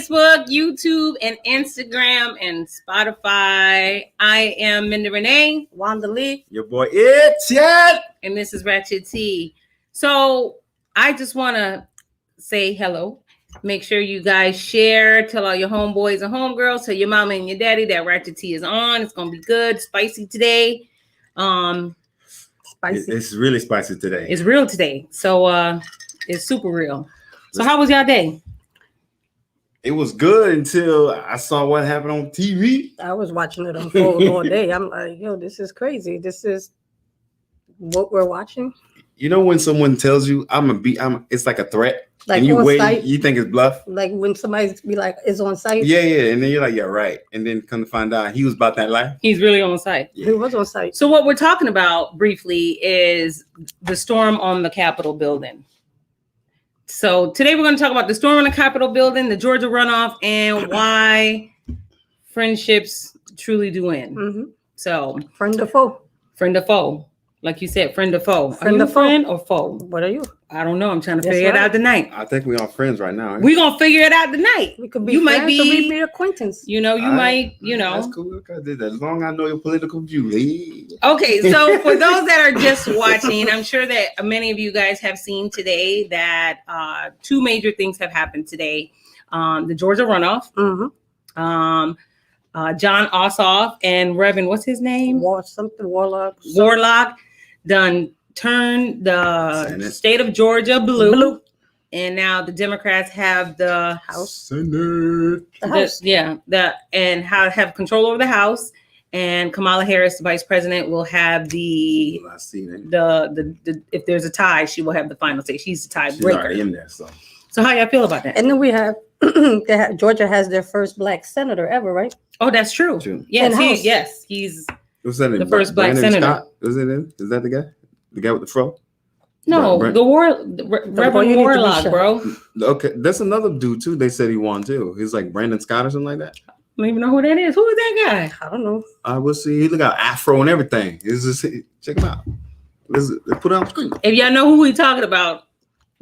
Facebook, YouTube, and Instagram, and Spotify. I am Menda Renee. Wanda Li. Your boy Etienne. And this is Ratchet T. So I just want to say hello. Make sure you guys share. Tell all your homeboys and homegirls. Tell your mama and your daddy that Ratchet T is on. It's going to be good. Spicy today. Spicy. It's really spicy today. It's real today. So it's super real. So how was y'all day? It was good until I saw what happened on TV. I was watching it unfold all day. I'm like, yo, this is crazy. This is what we're watching. You know when someone tells you it's like a threat. Like and you on wait, site. you think it's bluff. Like when somebody's be like, it's on site. Yeah, and then you're like, yeah, right. And then come to find out he was about that life. He's really on site. He was on site. So what we're talking about briefly is the storm on the Capitol building. So today we're going to talk about the storm on the Capitol building, the Georgia runoff, and why friendships truly do end. Mm-hmm. So Friend or foe? Friend or foe. Like you said, friend or foe. Friend are you or a foe? friend or foe? What are you? I don't know. I'm trying to That's figure it right. out tonight. I think we're all friends right now. We're going to figure it out tonight. We could be You friends might be- or we be acquaintance. You know, you might, you know. That's cool. As long as I know your political view. Okay, so for those that are just watching, I'm sure that many of you guys have seen today that two major things have happened today. The Georgia runoff. Mm-hmm. John Ossoff and Reverend, what's his name? Warlock. Done turned the Senate. state of Georgia blue. And now the Democrats have the House. Senate. The House. have control over the House. And Kamala Harris, the vice president, will have the I seen it. the if there's a tie, she will have the final say. She's the She's already tiebreaker. in there, so. So how y'all feel about that? And then we have, Georgia has their first black senator ever, right? Oh, that's true. True. Yes, he's What's that name? The first black Brandon senator. Scott? Is that the guy? The guy with the fro? no Brand- Reverend you need to be Warlock, shut. bro. I Okay, that's another dude too. They said he won too. He's like Brandon Scott or something like that. don't even know who that is. Who is that guy? I don't know. I will see. He look out afro and everything. It's just check him out. Let's put it on screen. If y'all know who we talking about,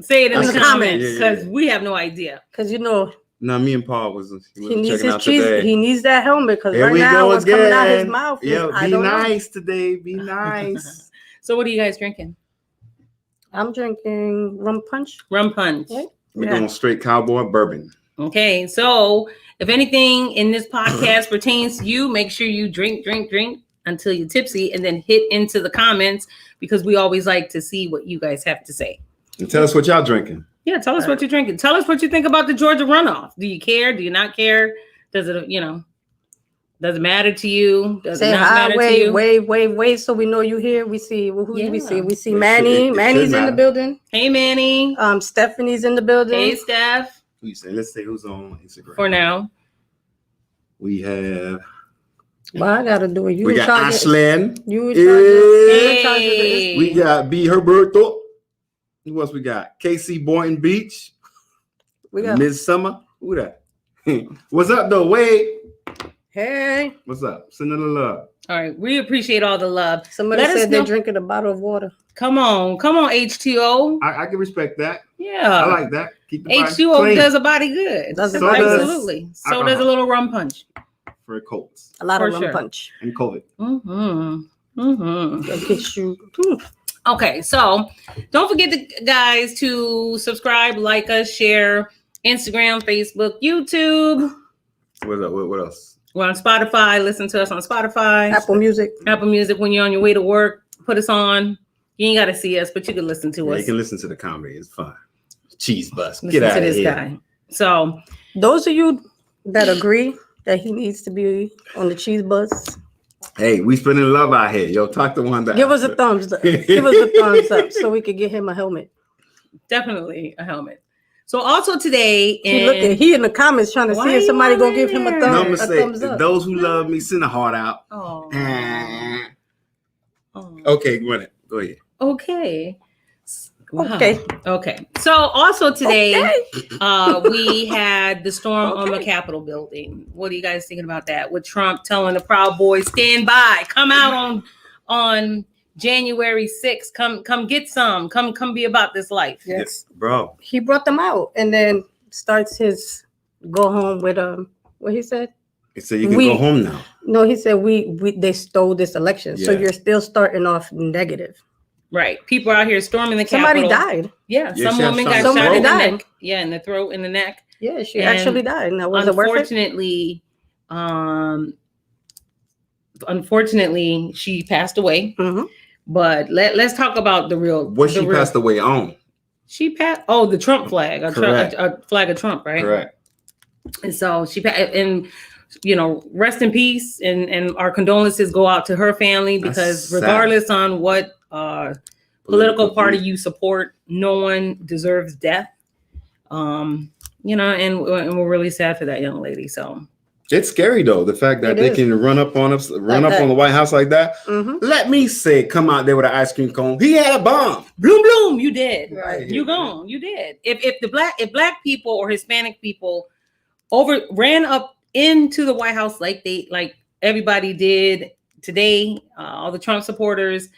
say it in In the the comments comments. because Yeah. we have no idea. Because, you know, No, me and Paul was he needs checking his out cheese. today. He needs that helmet because Here right we now go what's coming out his again. mouth is, Yeah, I be don't know. nice today. Be nice. So what are you guys drinking? I'm drinking rum punch. Rum punch. Yeah. We're Yeah. going straight cowboy bourbon. Okay, so if anything in this podcast pertains to you, make sure you drink until you're tipsy and then hit into the comments because we always like to see what you guys have to say. And tell us what y'all drinking. Yeah, tell us what you're drinking. Tell us what you think about the Georgia runoff. Do you care? Do you not care? Does it, does it matter to you? Does Say it not hi, matter to you? wave, so we know you here. We see who do we see? Yeah. We see It Manny. should Manny's in the matter. building. Hey, Manny. Stephanie's in the building. Hey, Steph. Who you say? Let's say who's on Instagram. For now. We have. Well, I gotta do it. You We in got charge of- Ashland. You in charge of- you in charge of this. Hey. We got B. Herberto. Who else we got? KC Boynton Beach. We got Midsummer. Who that? What's up, though? Wade. hey. What's up? Send a love. All right, we appreciate all the love. Somebody Let us said they're know- drinking a bottle of water. Come on, H2O. I can respect that. Yeah. I like that. Keep the body H2O clean does a body good. Does a body good. Absolutely. So alcohol. does a little rum punch. for colds A lot For of rum sure. punch. and COVID. That gets you. Okay, so don't forget, guys, to subscribe, like us, share, Instagram, Facebook, YouTube. What up? What else? We're on Spotify. Listen to us on Spotify. Apple Music. Apple Music. When you're on your way to work, put us on. You ain't got to see us, but you can listen to Yeah, us. you can listen to the comedy. It's fun. Cheese bus. Listen Get out to of this here. guy. So Those of you that agree that he needs to be on the cheese bus, Hey, we spending love out here. Yo, talk to Wanda. give us a thumbs up. Give us a thumbs up so we could get him a helmet. definitely a helmet. So also today, He in the comments trying to Why see if you somebody all gonna in give him a there? No, I'm thumb, gonna a say, thumbs up. those who love me, send a heart out. oh, Okay, go ahead. Go ahead. okay. Wow. Okay. Okay. So also today, Okay. we had the storm on the Okay. Capitol building. What are you guys thinking about that? With Trump telling the Proud Boys, stand by, come out on January 6th. Come get some. Come be about this life. Yes. Bro. He brought them out and then starts his go home with what he said. He said you can go home now. No, he said they stole this election, so Yeah. you're still starting off negative. Right. People out here storming the Somebody Capitol. died. Yeah. Yeah, Some she woman had got shot shot in the died. neck. Yeah, in the throat, in the neck. Yeah, she And actually died. Now, was it worth it? Unfortunately, she passed away. Mm-hmm. But let's talk about the real. What she passed away on? She passed. Oh, the Trump flag, a flag of Trump, right? Correct. And so she passed, and rest in peace, and our condolences go out to her family, because regardless on what political party you support, no one deserves death. And we're really sad for that young lady. So it's scary though, the fact that they can run up on us, on the White House like that. Mm-hmm. Let me say, come out there with an ice cream cone. He had a bomb. Bloom, bloom. You did. Right. You gone. You did. If black people or Hispanic people ran up into the White House like everybody did today, all the Trump supporters,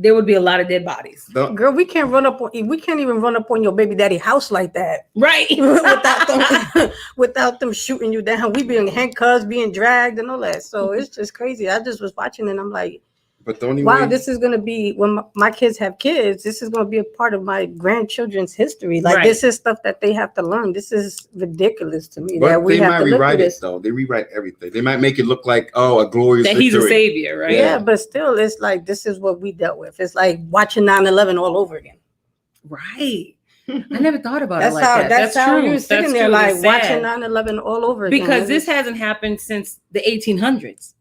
there would be a lot of dead bodies. Girl, we can't even run up on your baby daddy house like that. Right. without them shooting you down. We being handcuffs, being dragged and all that. So it's just crazy. I just was watching and I'm like, but the only wow, way, this is going to be, when my kids have kids, this is going to be a part of my grandchildren's history. Like, this is stuff that they have to learn. This is ridiculous to me. But that we they have might to rewrite this. it, though. They rewrite everything. They might make it look like, a glorious that victory. He's a savior, right? Yeah, but still, it's like, this is what we dealt with. It's like watching 9/11 all over again. Right. I never thought about it like that. That's how true. you're sitting there, like watching 9/11 all over again. Because this hasn't happened since the 1800s.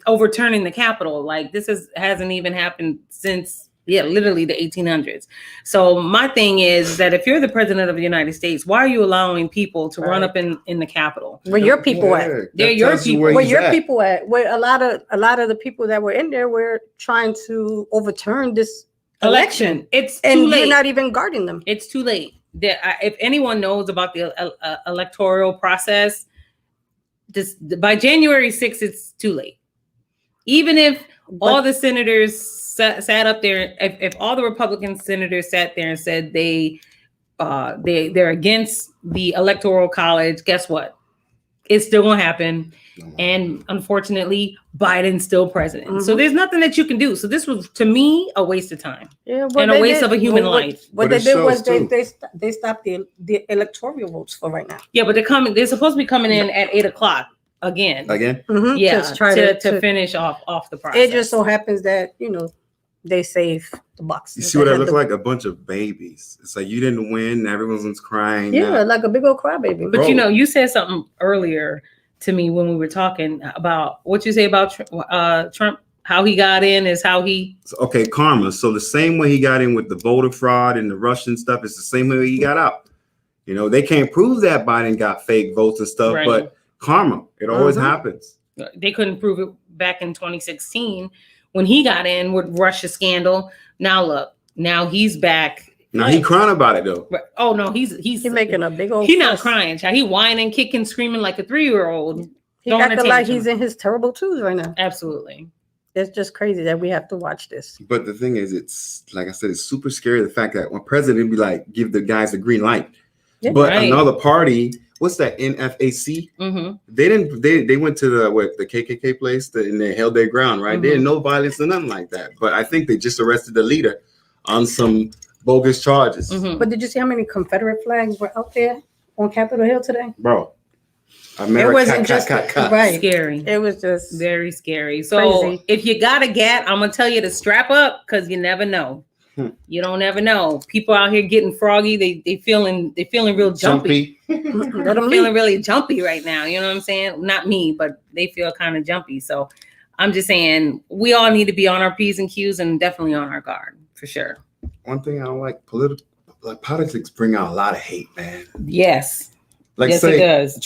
Overturning the Capitol, like this hasn't even happened since literally the 1800s. So my thing is that if you're the president of the United States, why are you allowing people to run up in the Capitol? Where your people at? They're your people. Where your people at? Where a lot of the people that were in there were trying to overturn this election. It's too late. You're not even guarding them. It's too late. If anyone knows about the electoral process, by January 6th, it's too late. Even if all the senators sat up there, if all the Republican senators sat there and said they're against the Electoral College, guess what? It's still gonna happen. And unfortunately, Biden's still president. Mm-hmm. So there's nothing that you can do. So this was, to me, a waste of time and a waste of a human life. What they did was they stopped the electoral votes for right now. Yeah, but they're supposed to be coming in at 8:00. Again, mm-hmm. Yeah, to finish off the process. It just so happens that they save the bucks. You see what I look like? A bunch of babies. It's like you didn't win. Everyone's crying. Yeah, like a big old crybaby. But you said something earlier to me when we were talking about what you say about Trump. How he got in is how he. Okay, karma. So the same way he got in with the voter fraud and the Russian stuff is the same way he got out. They can't prove that Biden got fake votes and stuff, but karma, it always happens. They couldn't prove it back in 2016 when he got in with Russia scandal. Now look, now he's back. Now he crying about it though. Oh no, he's making a big old. He's not crying, child. He whining, kicking, screaming like a 3-year-old. He acting like he's in his terrible twos right now. Absolutely. It's just crazy that we have to watch this. But the thing is, it's like I said, it's super scary. The fact that one president be like, give the guys a green light, but another party. What's that? NFAC. Mm-hmm. They went to the KKK place and they held their ground, right? Mm-hmm. They didn't no violence or nothing like that. But I think they just arrested the leader on some bogus charges. Mm-hmm. But did you see how many Confederate flags were out there on Capitol Hill today? Bro, America, it wasn't just right. Scary. It was just very scary. So crazy. If you got a gat, I'm gonna tell you to strap up because you never know. You don't ever know. People out here getting froggy. They feeling real jumpy. They're feeling really jumpy right now. You know what I'm saying? Not me, but they feel kind of jumpy. So I'm just saying we all need to be on our P's and Q's and definitely on our guard for sure. One thing I don't like, politics bring out a lot of hate, man. Yes. Yes, it does.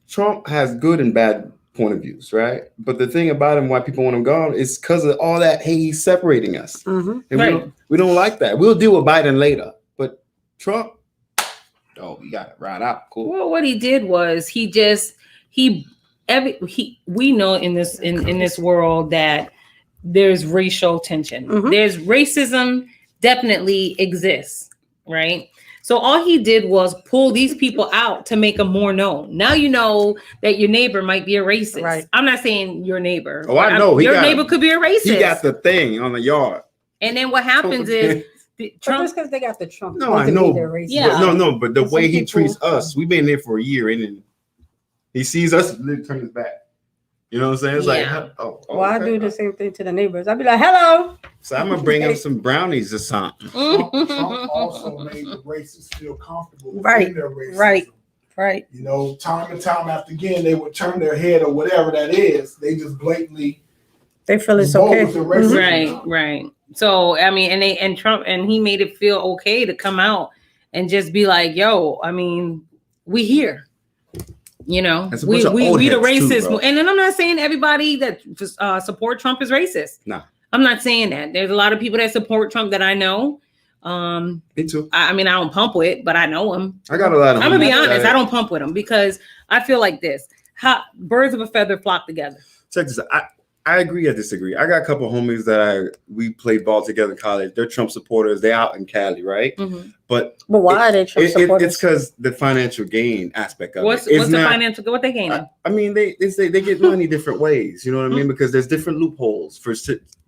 Trump has good and bad point of views, right? But the thing about him, why people want him gone, is because of all that hate. He's separating us, and we don't like that. We'll deal with Biden later, but Trump, we got it right out. Cool. Well, what he did was we know in this world that there's racial tension. Mm-hmm. There's racism definitely exists, right? So all he did was pull these people out to make them more known. Now you know that your neighbor might be a racist. Right. I'm not saying your neighbor. Oh, I know. Your neighbor could be a racist. He got the thing on the yard. And then what happens is Trump. Just because they got the Trump. No, I know. Yeah. But the way he treats us, we've been there for a year, and then he sees us turn his back. You know what I'm saying? It's like, well, I do the same thing to the neighbors. I'll be like, hello. So I'm gonna bring him some brownies or something. Trump also made the racists feel comfortable in their racism. Right. You know, time and time after again, they would turn their head or whatever that is. They just blatantly. They feel it's okay. Right. So I mean, and Trump, and he made it feel okay to come out and just be like, "Yo, I mean, we here." You know, we the racists, too, and then I'm not saying everybody that support Trump is racist. No, I'm not saying that. There's a lot of people that support Trump that I know. Me too. I mean, I don't pump with, but I know him. I got a lot of. I'm gonna be honest. I don't pump with him because I feel like this: birds of a feather flock together. Check this out. I agree. I disagree. I got a couple of homies that we played ball together in college. They're Trump supporters. They're out in Cali, right? Mm-hmm. But why are they Trump supporters? It's because the financial gain aspect of it. What's the financial? What they gaining? I mean, they say they get money different ways. You know what I mean? Because there's different loopholes for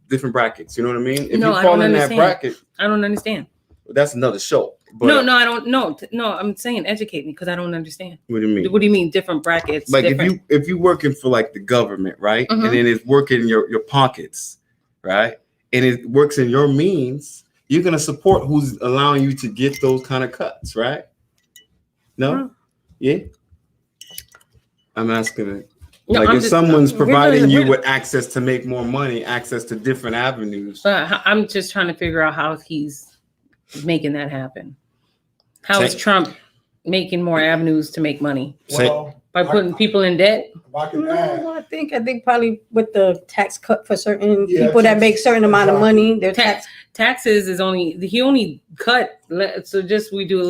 different brackets. You know what I mean? If you fall in that bracket, I don't understand. That's another show. But no, I don't know. No, I'm saying educate me because I don't understand. What do you mean? What do you mean different brackets? Like if you working for like the government, right? Mm-hmm. And then it's working in your pockets, right? And it works in your means, you're gonna support who's allowing you to get those kind of cuts, right? No? Mm-hmm. Yeah. I'm asking it. No, like if someone's providing you with access to make more money, access to different avenues. I'm just trying to figure out how he's making that happen. How is Trump making more avenues to make money? Well, by putting people in debt? I think probably with the tax cut for certain people that make certain amount of money, their taxes is he only cut. So just we do a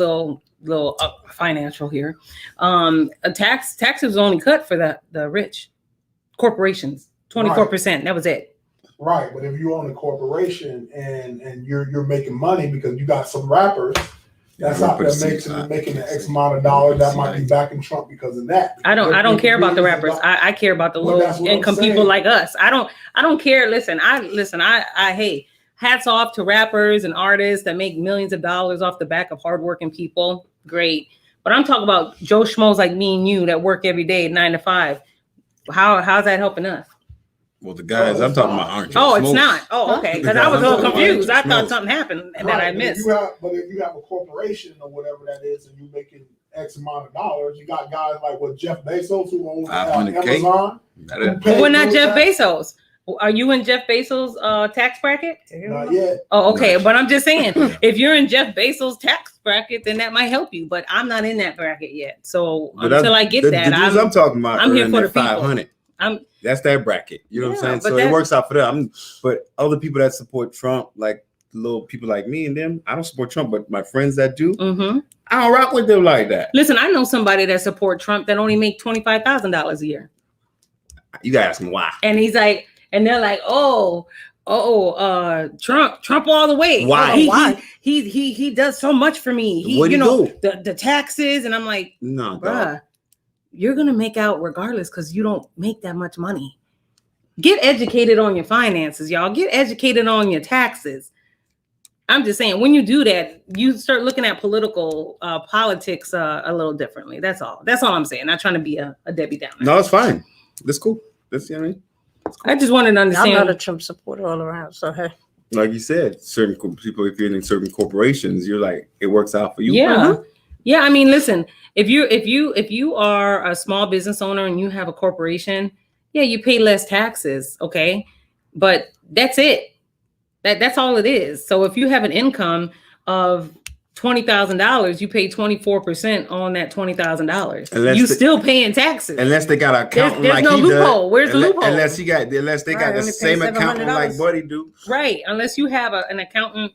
little financial here. Taxes only cut for the rich corporations, 24%. That was it. Right, but if you own a corporation and you're making money because you got some rappers that's out there making the X amount of dollars that might be backing Trump because of that. I don't care about the rappers. I care about the low income people like us. I don't care. Listen, hey, hats off to rappers and artists that make millions of dollars off the back of hardworking people. Great. But I'm talking about Joe Schmoes like me and you that work every day 9 to 5. How's that helping us? Well, the guys I'm talking about aren't. It's not. Oh, okay. Because I was a little confused. I thought something happened and that I missed. But if you have a corporation or whatever that is, and you're making X amount of dollars, you got guys like Jeff Bezos who owns Amazon. We're not Jeff Bezos. Are you in Jeff Bezos' tax bracket? Not yet. Oh, okay. But I'm just saying, if you're in Jeff Bezos' tax bracket, then that might help you. But I'm not in that bracket yet. So until I get that, I'm talking about. I'm here for the 500. That's their bracket. You know what I'm saying? So it works out for them. But other people that support Trump, like little people like me and them, I don't support Trump, but my friends that do, I don't rock with them like that. Listen, I know somebody that support Trump that only make $25,000 a year. You gotta ask him why. And he's like, and they're like, Trump all the way. Why? Why? He does so much for me. What do you know, the taxes, and I'm like, no, bruh. You're going to make out regardless because you don't make that much money. Get educated on your finances, y'all. Get educated on your taxes. I'm just saying, when you do that, you start looking at politics a little differently. That's all. That's all I'm saying. Not trying to be a Debbie Downer. No, it's fine. That's cool. That's, you know what I mean? Cool. I just wanted to understand. I'm not a Trump supporter all around, so hey. Like you said, certain people, if you're in certain corporations, you're like, it works out for you. Yeah. Yeah, I mean, listen, if you are a small business owner and you have a corporation, yeah, you pay less taxes, okay? But that's it. That's all it is. So if you have an income of $20,000, you pay 24% on that $20,000. You still paying taxes. Unless they got an accountant there's like no he loophole. does. Where's the loophole? Unless they got the same accountant like Buddy do. Right. Unless you have an accountant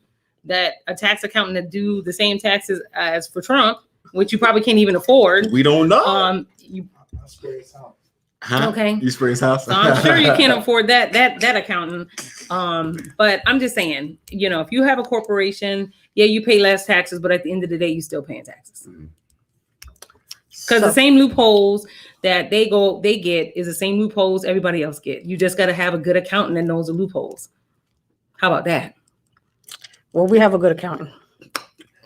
a tax accountant that do the same taxes as for Trump, which you probably can't even afford. We don't know. Huh? Okay. East Springs House. So I'm sure you can't afford that accountant. But I'm just saying, if you have a corporation, yeah, you pay less taxes, but at the end of the day, you're still paying taxes. Because the same loopholes that they get is the same loopholes everybody else get. You just got to have a good accountant that knows the loopholes. How about that? Well, we have a good accountant.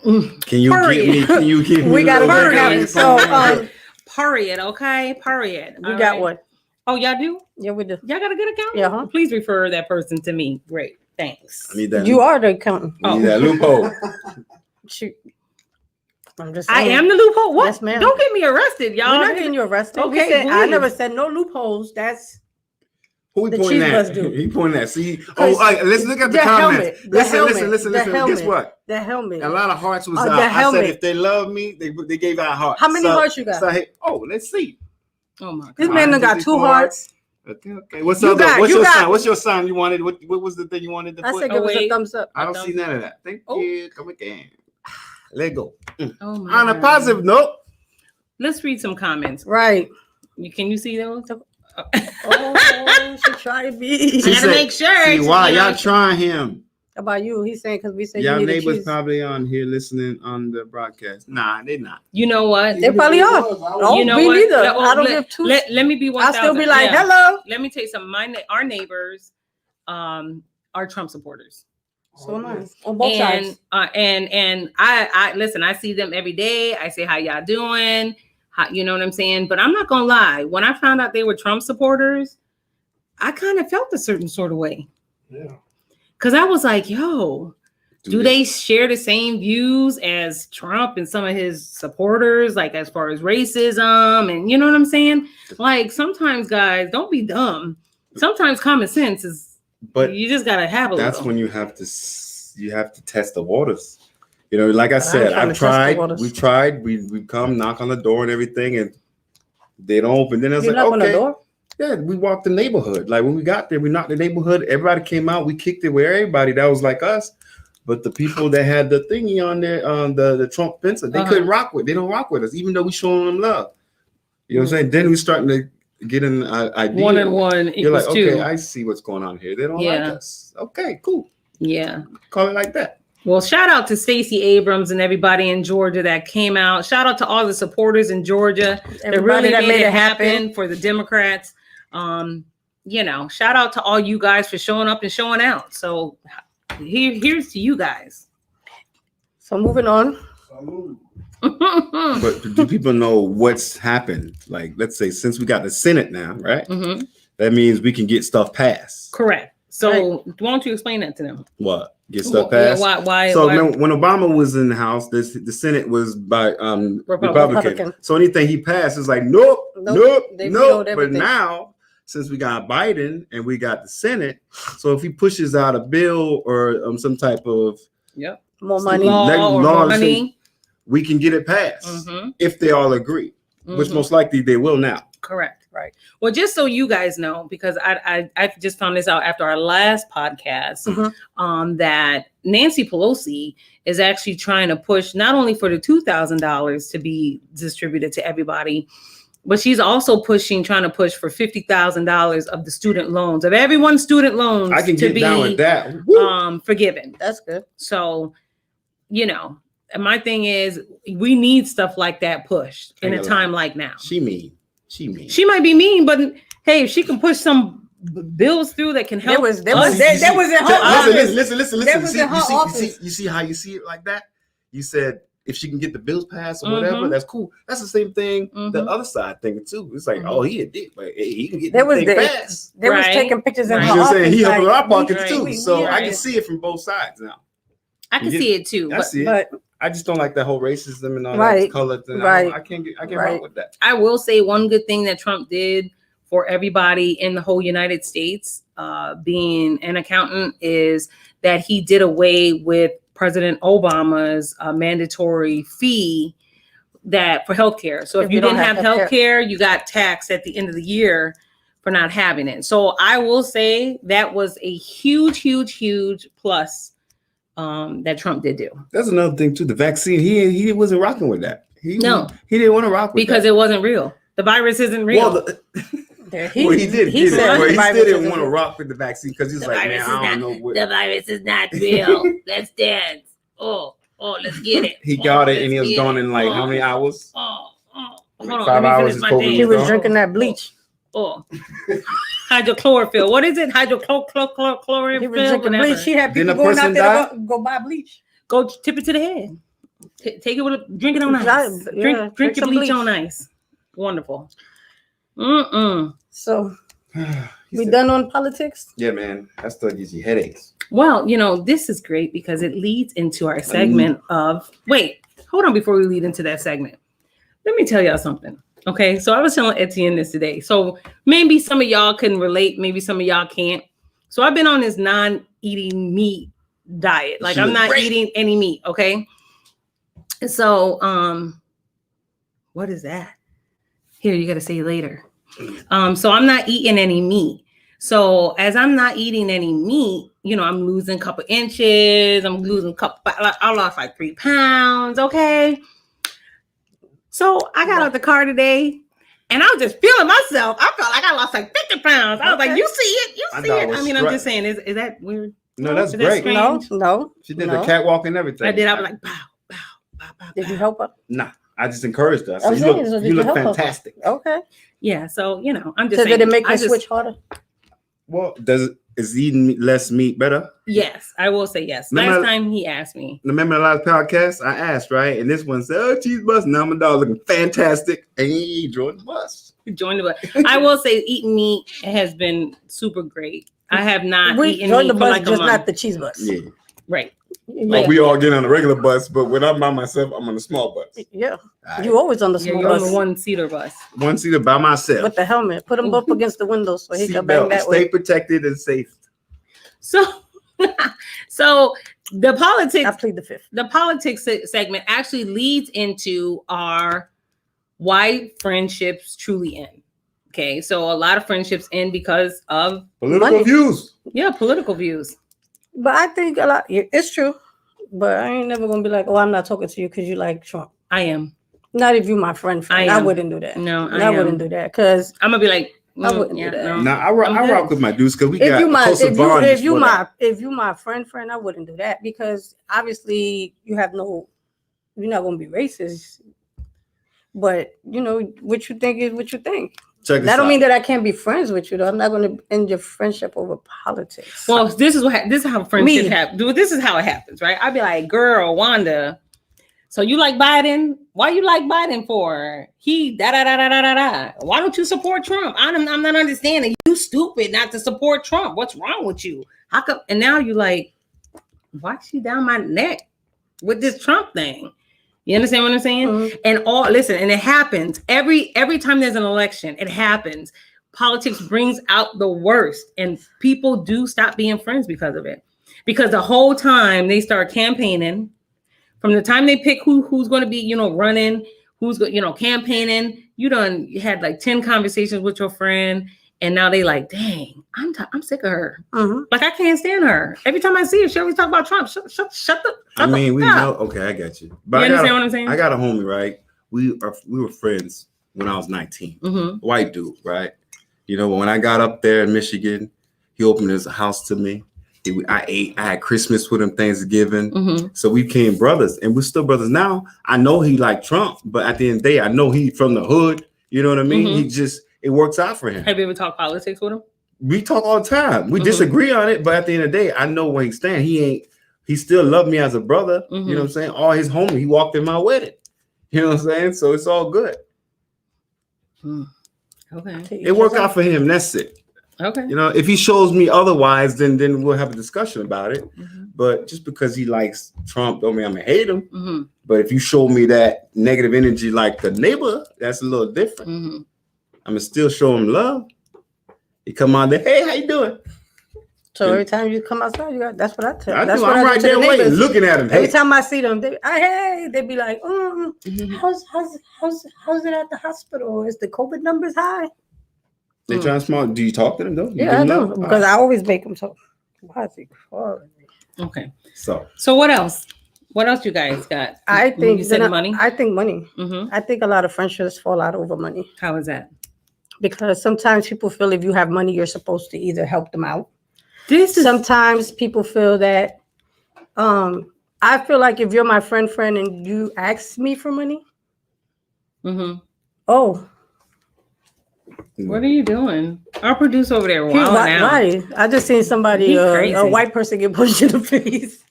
Can you give me? We got a good accountant. So, period. Okay, period. We got one. Oh, y'all do? Yeah, we do. Y'all got a good accountant? Yeah. Huh? Please refer that person to me. Great. Thanks. I need that. You are the accountant. I need that loophole. Shoot. I'm just saying. I am the loophole? What? Yes, ma'am. Don't get me arrested, y'all. We're not getting you arrested. Okay, I never said no loopholes. That's who we the pointing Chief at? must do. He pointing at. See, let's look at the comments. Listen. Guess what? The helmet. A lot of hearts was out. The I helmet. said if they love me, they gave out hearts. How many hearts you got? So, let's see. Oh my God. This man done got 2 hearts. Okay. What's your sign? What's your sign you wanted? What was the thing you wanted to put? I said give us a thumbs up. I don't see none of that. Thank you. Come again. Let go. Oh my On a positive note. Let's read some comments. Right. Can you see those? Oh, she tried to be. I gotta make sure. See, why y'all trying him? About you? He's saying because we said y'all you need neighbors probably on here listening on the broadcast. Nah, they not. You know what? They probably are. You know me what? neither. No, I don't give two. Let me be 1,000. I'll still be like, hello. Let me tell you something. Our neighbors, are Trump supporters. So nice on both sides. And I listen. I see them every day. I say, how y'all doing? You know what I'm saying? But I'm not gonna lie. When I found out they were Trump supporters, I kind of felt a certain sort of way. Yeah. Because I was like, yo, do they share the same views as Trump and some of his supporters, like as far as racism? And you know what I'm saying? Like sometimes, guys, don't be dumb. Sometimes common sense is, but you just gotta have a little. That's when you have to test the waters. Like I said, I've tried. We tried. We come knock on the door and everything, and they don't open. Then I was like, okay. On the door? Yeah, we walked the neighborhood. Like when we got there, we knocked the neighborhood. Everybody came out. We kicked it with everybody that was like us. But the people that had the thingy on there, the Trump fence, they couldn't rock with. They don't rock with us, even though we showing them love. You know what I'm saying? Then we starting to get an idea. 1 and 1 You're like, equals 2. okay, I see what's going on here. They don't like us. Okay, cool. Yeah. Call it like that. Well, shout out to Stacey Abrams and everybody in Georgia that came out. Shout out to all the supporters in Georgia that really made it happen for the Democrats. Shout out to all you guys for showing up and showing out. So here's to you guys. So moving on. But do people know what's happened? Like, let's say since we got the Senate now, right? Mm-hmm. That means we can get stuff passed. Correct. So why don't you explain that to them? What? Get stuff passed? Yeah, why? So when Obama was in the House, the Senate was by Republican. So anything he passed is like, nope. But now, since we got Biden and we got the Senate, so if he pushes out a bill or some type of more money, money, we can get it passed if they all agree, which most likely they will now. Correct. Right. Well, just so you guys know, because I just found this out after our last podcast, that Nancy Pelosi is actually trying to push not only for the $2,000 to be distributed to everybody, but she's also trying to push for $50,000 of the student loans, of everyone's student loans. I can get down with that. Forgiven. That's good. So, my thing is, we need stuff like that pushed in a time like now. She might be mean, but hey, if she can push some bills through that can help. That was in her office. Listen. You see how you see it like that? You said if she can get the bills passed or whatever, that's cool. That's the same thing. The other side thinking too. It's like, he a dick, but he can get the passed. They was taking pictures in her office. You know what I'm saying? He helping our pockets too. So I can see it from both sides now. I can see it too. But I just don't like that whole racism and all that color thing. I can't rock with that. I will say one good thing that Trump did for everybody in the whole United States, being an accountant, is that he did away with President Obama's mandatory fee that for healthcare. So if you didn't have healthcare, you got taxed at the end of the year for not having it. So I will say that was a huge plus that Trump did do. That's another thing too. The vaccine, he wasn't rocking with that. He didn't want to rock with because that. It wasn't real. The virus isn't real. Well, Well, he did. He still didn't want to rock with the vaccine because he was like, man, I don't know what. The virus is not real. Let's dance. Oh, let's get it. He got it and he was gone in like how many hours? Hold 5 hours. He was drinking that bleach. Hydrochlorophyll. What is it? Hydrochlorophyll. He was drinking bleach. He had people going out there to go buy bleach. Go tip it to the head. Take it with drink it on ice. Drink your bleach on ice. Wonderful. So we done on politics? Yeah, man. That stuff gives you headaches. Well, this is great because it leads into our segment of hold on before we lead into that segment. Let me tell y'all something. Okay. So I was telling Etienne this today. So maybe some of y'all can relate, maybe some of y'all can't. So I've been on this non-eating meat diet. Like I'm not eating any meat. Okay. So what is that? Here, you gotta say it later. So I'm not eating any meat. So as I'm not eating any meat, I'm losing a couple inches. I lost like 3 pounds. Okay. So I got out the car today and I was just feeling myself. I felt like I lost like 50 pounds. I was like, you see it. You see it. I mean, I'm just saying, is that weird? No, that's great. No. She did the catwalk and everything. I did. I was like, bow, bow, bow, bow. Did you help her? Nah, I just encouraged her. I said, you look fantastic. Okay. Yeah, so, I'm just saying. So did it make her switch harder? Well, is eating less meat better? Yes, I will say yes. Last time he asked me. Remember the last podcast? I asked, right? And this one said, oh, cheese bus. Now my dog looking fantastic. And he joined the bus. I will say eating meat has been super great. I have not eaten meat the bus, like just not the cheese bus. Yeah. Right. Like we all get on the regular bus, but when I'm by myself, I'm on the small bus. Yeah. Right. You always on the small bus. On the one-seater bus. One-seater by myself. With the helmet. Put him up against the window so he can bang that way. Stay protected and safe. So the politics. I plead the fifth. The politics segment actually leads into our why friendships truly end. Okay, so a lot of friendships end because of political views. Yeah, political views. But I think a lot. It's true. But I ain't never gonna be like, oh, I'm not talking to you because you like Trump. I am. Not if you my friend. I wouldn't do that. No, I wouldn't do that because I'm gonna be like. I wouldn't do that. No. Nah, I rock with my dudes because we got closer bond. If you my friend, I wouldn't do that because obviously you're not gonna be racist. But what you think is what you think. That don't mean that I can't be friends with you though. I'm not gonna end your friendship over politics. Well, this is how friendship happens. This is how it happens, right? I'd be like, girl, Wanda. So you like Biden? Why you like Biden for? He da da da da da da. Why don't you support Trump? I'm not understanding. You stupid not to support Trump. What's wrong with you? How come? And now you like, why she down my neck with this Trump thing? You understand what I'm saying? Mm-hmm. And it happens every time there's an election. It happens. Politics brings out the worst, and people do stop being friends because of it. Because the whole time they start campaigning. From the time they pick who's going to be, running, who's campaigning, you had like 10 conversations with your friend, and now they like, dang, I'm sick of her. Mm-hmm. Like I can't stand her. Every time I see her, she always talk about Trump. Shut we know. Okay, I get you. But you understand what I'm saying? I got a homie, right? We were friends when I was 19. Mm-hmm. White dude, right? When I got up there in Michigan, he opened his house to me. I had Christmas with him, Thanksgiving. Mm-hmm. So we became brothers, and we're still brothers now. I know he like Trump, but at the end of the day, I know he from the hood. You know what I mean? Mm-hmm. It works out for him. Have you ever talked politics with him? We talk all the time. We disagree on it, but at the end of the day, I know where he stands. He still loved me as a brother. Mm-hmm. You know what I'm saying? All his homie, he walked in my wedding. You know what I'm saying? So it's all good. Okay. It worked out for him. That's it. Okay. If he shows me otherwise, then we'll have a discussion about it. Mm-hmm. But just because he likes Trump don't mean I'm gonna hate him. Mm-hmm. But if you show me that negative energy like the neighbor, that's a little different. Mm-hmm. I'm gonna still show him love. He come out there, hey, how you doing? So every time you come outside, that's what I tell. I'm right there waiting, looking at him. Every time I see them, they be like, how's it at the hospital? Is the COVID numbers high? They trying smart. Do you talk to them though? I do because I always make them talk. Why is he calling me? Okay. So what else? What else you guys got? I think you said money. I think money. Mm-hmm. I think a lot of friendships fall out over money. How is that? because sometimes people feel if you have money, you're supposed to either help them out. Sometimes people feel that, I feel like if you're my friend and you ask me for money, oh, what are you doing? Our producer over there wilding out. Right. I just seen somebody, a white person get punched in the face.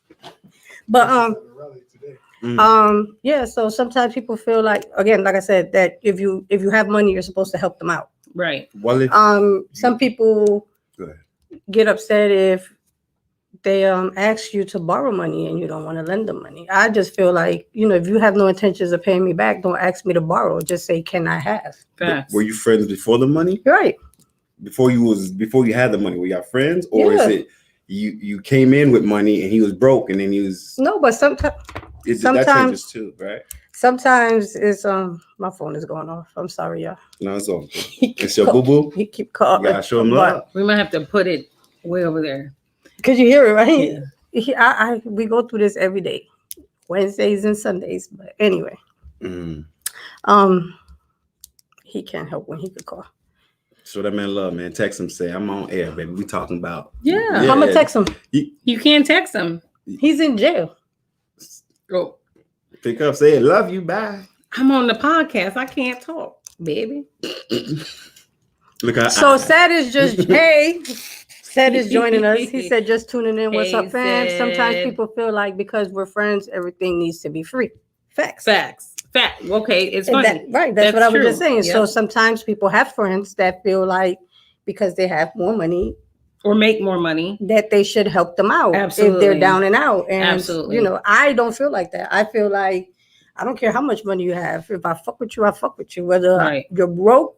But yeah. So sometimes people feel like, again, like I said, that if you have money, you're supposed to help them out. Right. Well, some people get upset if they ask you to borrow money and you don't want to lend them money. I just feel like, if you have no intentions of paying me back, don't ask me to borrow. Just say, can I have? Were you friends before the money? Right. Before you had the money, were y'all friends? Or is it you came in with money and he was broke and then he was... No, but sometimes that changes too, right? Sometimes it's my phone is going off. I'm sorry, y'all. No, it's all good. It's your boo-boo? He keep calling. You gotta show him love. We might have to put it way over there. Cause you hear it, right? Yeah. We go through this every day, Wednesdays and Sundays. But anyway, he can't help when he could call. So that man love, man. Text him, say I'm on air, baby. We talking about. Yeah. I'm gonna text him. You can't text him. He's in jail. Go. Pick up, say love you, bye. I'm on the podcast. I can't talk, baby. Look, so Sad is just hey. Sad is joining us. He said, just tuning in. What's up, fam? Sometimes people feel like because we're friends, everything needs to be free. Facts. Okay, it's funny. That's what I was just saying. Yep. So sometimes people have friends that feel like because they have more money or make more money that they should help them out. Absolutely. If they're down and out. And absolutely. I don't feel like that. I feel like I don't care how much money you have. If I fuck with you, I fuck with you. Whether you're broke,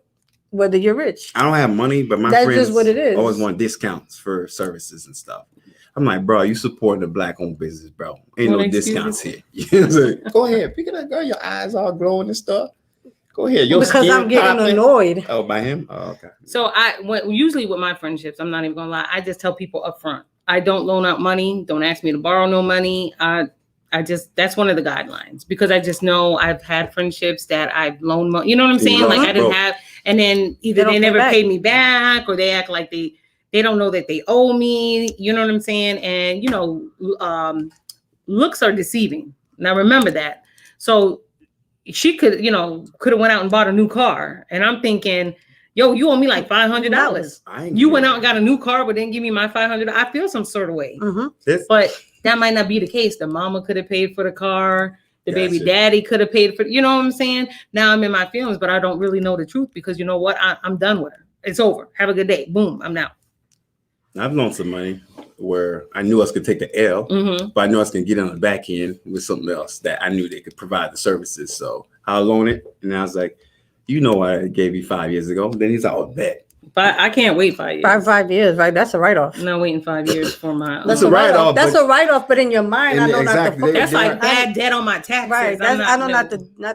whether you're rich. I don't have money, but my friends just what it is. Always want discounts for services and stuff. I'm like, bro, you supporting the black-owned business, bro. Ain't no discounts here. Go ahead, pick it up, girl. Your eyes all glowing and stuff. Go ahead. Because I'm getting annoyed. Oh, by him? Oh, okay. So usually with my friendships, I'm not even gonna lie. I just tell people up front. I don't loan out money. Don't ask me to borrow no money. I just, that's one of the guidelines because I just know I've had friendships that I've loaned money. You know what I'm saying? Like I didn't have, and then either they never paid me back or they act like they don't know that they owe me. You know what I'm saying? And, looks are deceiving. Now remember that. So she could have went out and bought a new car. And I'm thinking, yo, you owe me like $500. You went out and got a new car, but didn't give me my $500. I feel some sort of way. But that might not be the case. The mama could have paid for the car. The baby daddy could have paid for, you know what I'm saying? Now I'm in my feelings, but I don't really know the truth because you know what? I'm done with her. It's over. Have a good day. Boom. I'm out. I've loaned some money where I knew I was going to take the L, but I knew I was going to get on the back end with something else that I knew they could provide the services. So I'll loan it. And I was like, I gave you 5 years ago. Then he's all bet. But I can't wait 5 years. 5 years, right? That's a write-off. I'm not waiting 5 years for my. That's a write-off. That's a write-off, but in your mind, I know not to fuck. That's like bad debt on my taxes. Right. I know not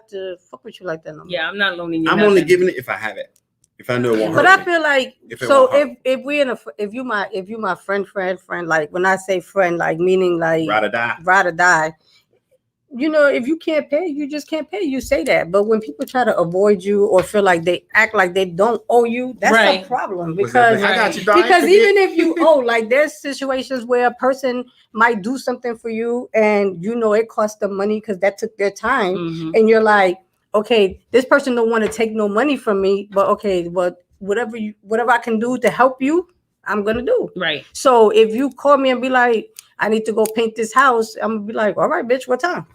to fuck with you like that no more. Yeah, I'm not loaning you. I'm only giving it if I have it. If I know it won't hurt. But I feel like if you my friend, like when I say friend, like meaning like ride or die. If you can't pay, you just can't pay. You say that. But when people try to avoid you or feel like they act like they don't owe you, that's a problem. Because even if you owe, like there's situations where a person might do something for you and it cost them money because that took their time. And you're like, okay, this person don't want to take no money from me, but okay, but whatever I can do to help you, I'm gonna do. Right. So if you call me and be like, I need to go paint this house, I'm gonna be like, all right, bitch, what time?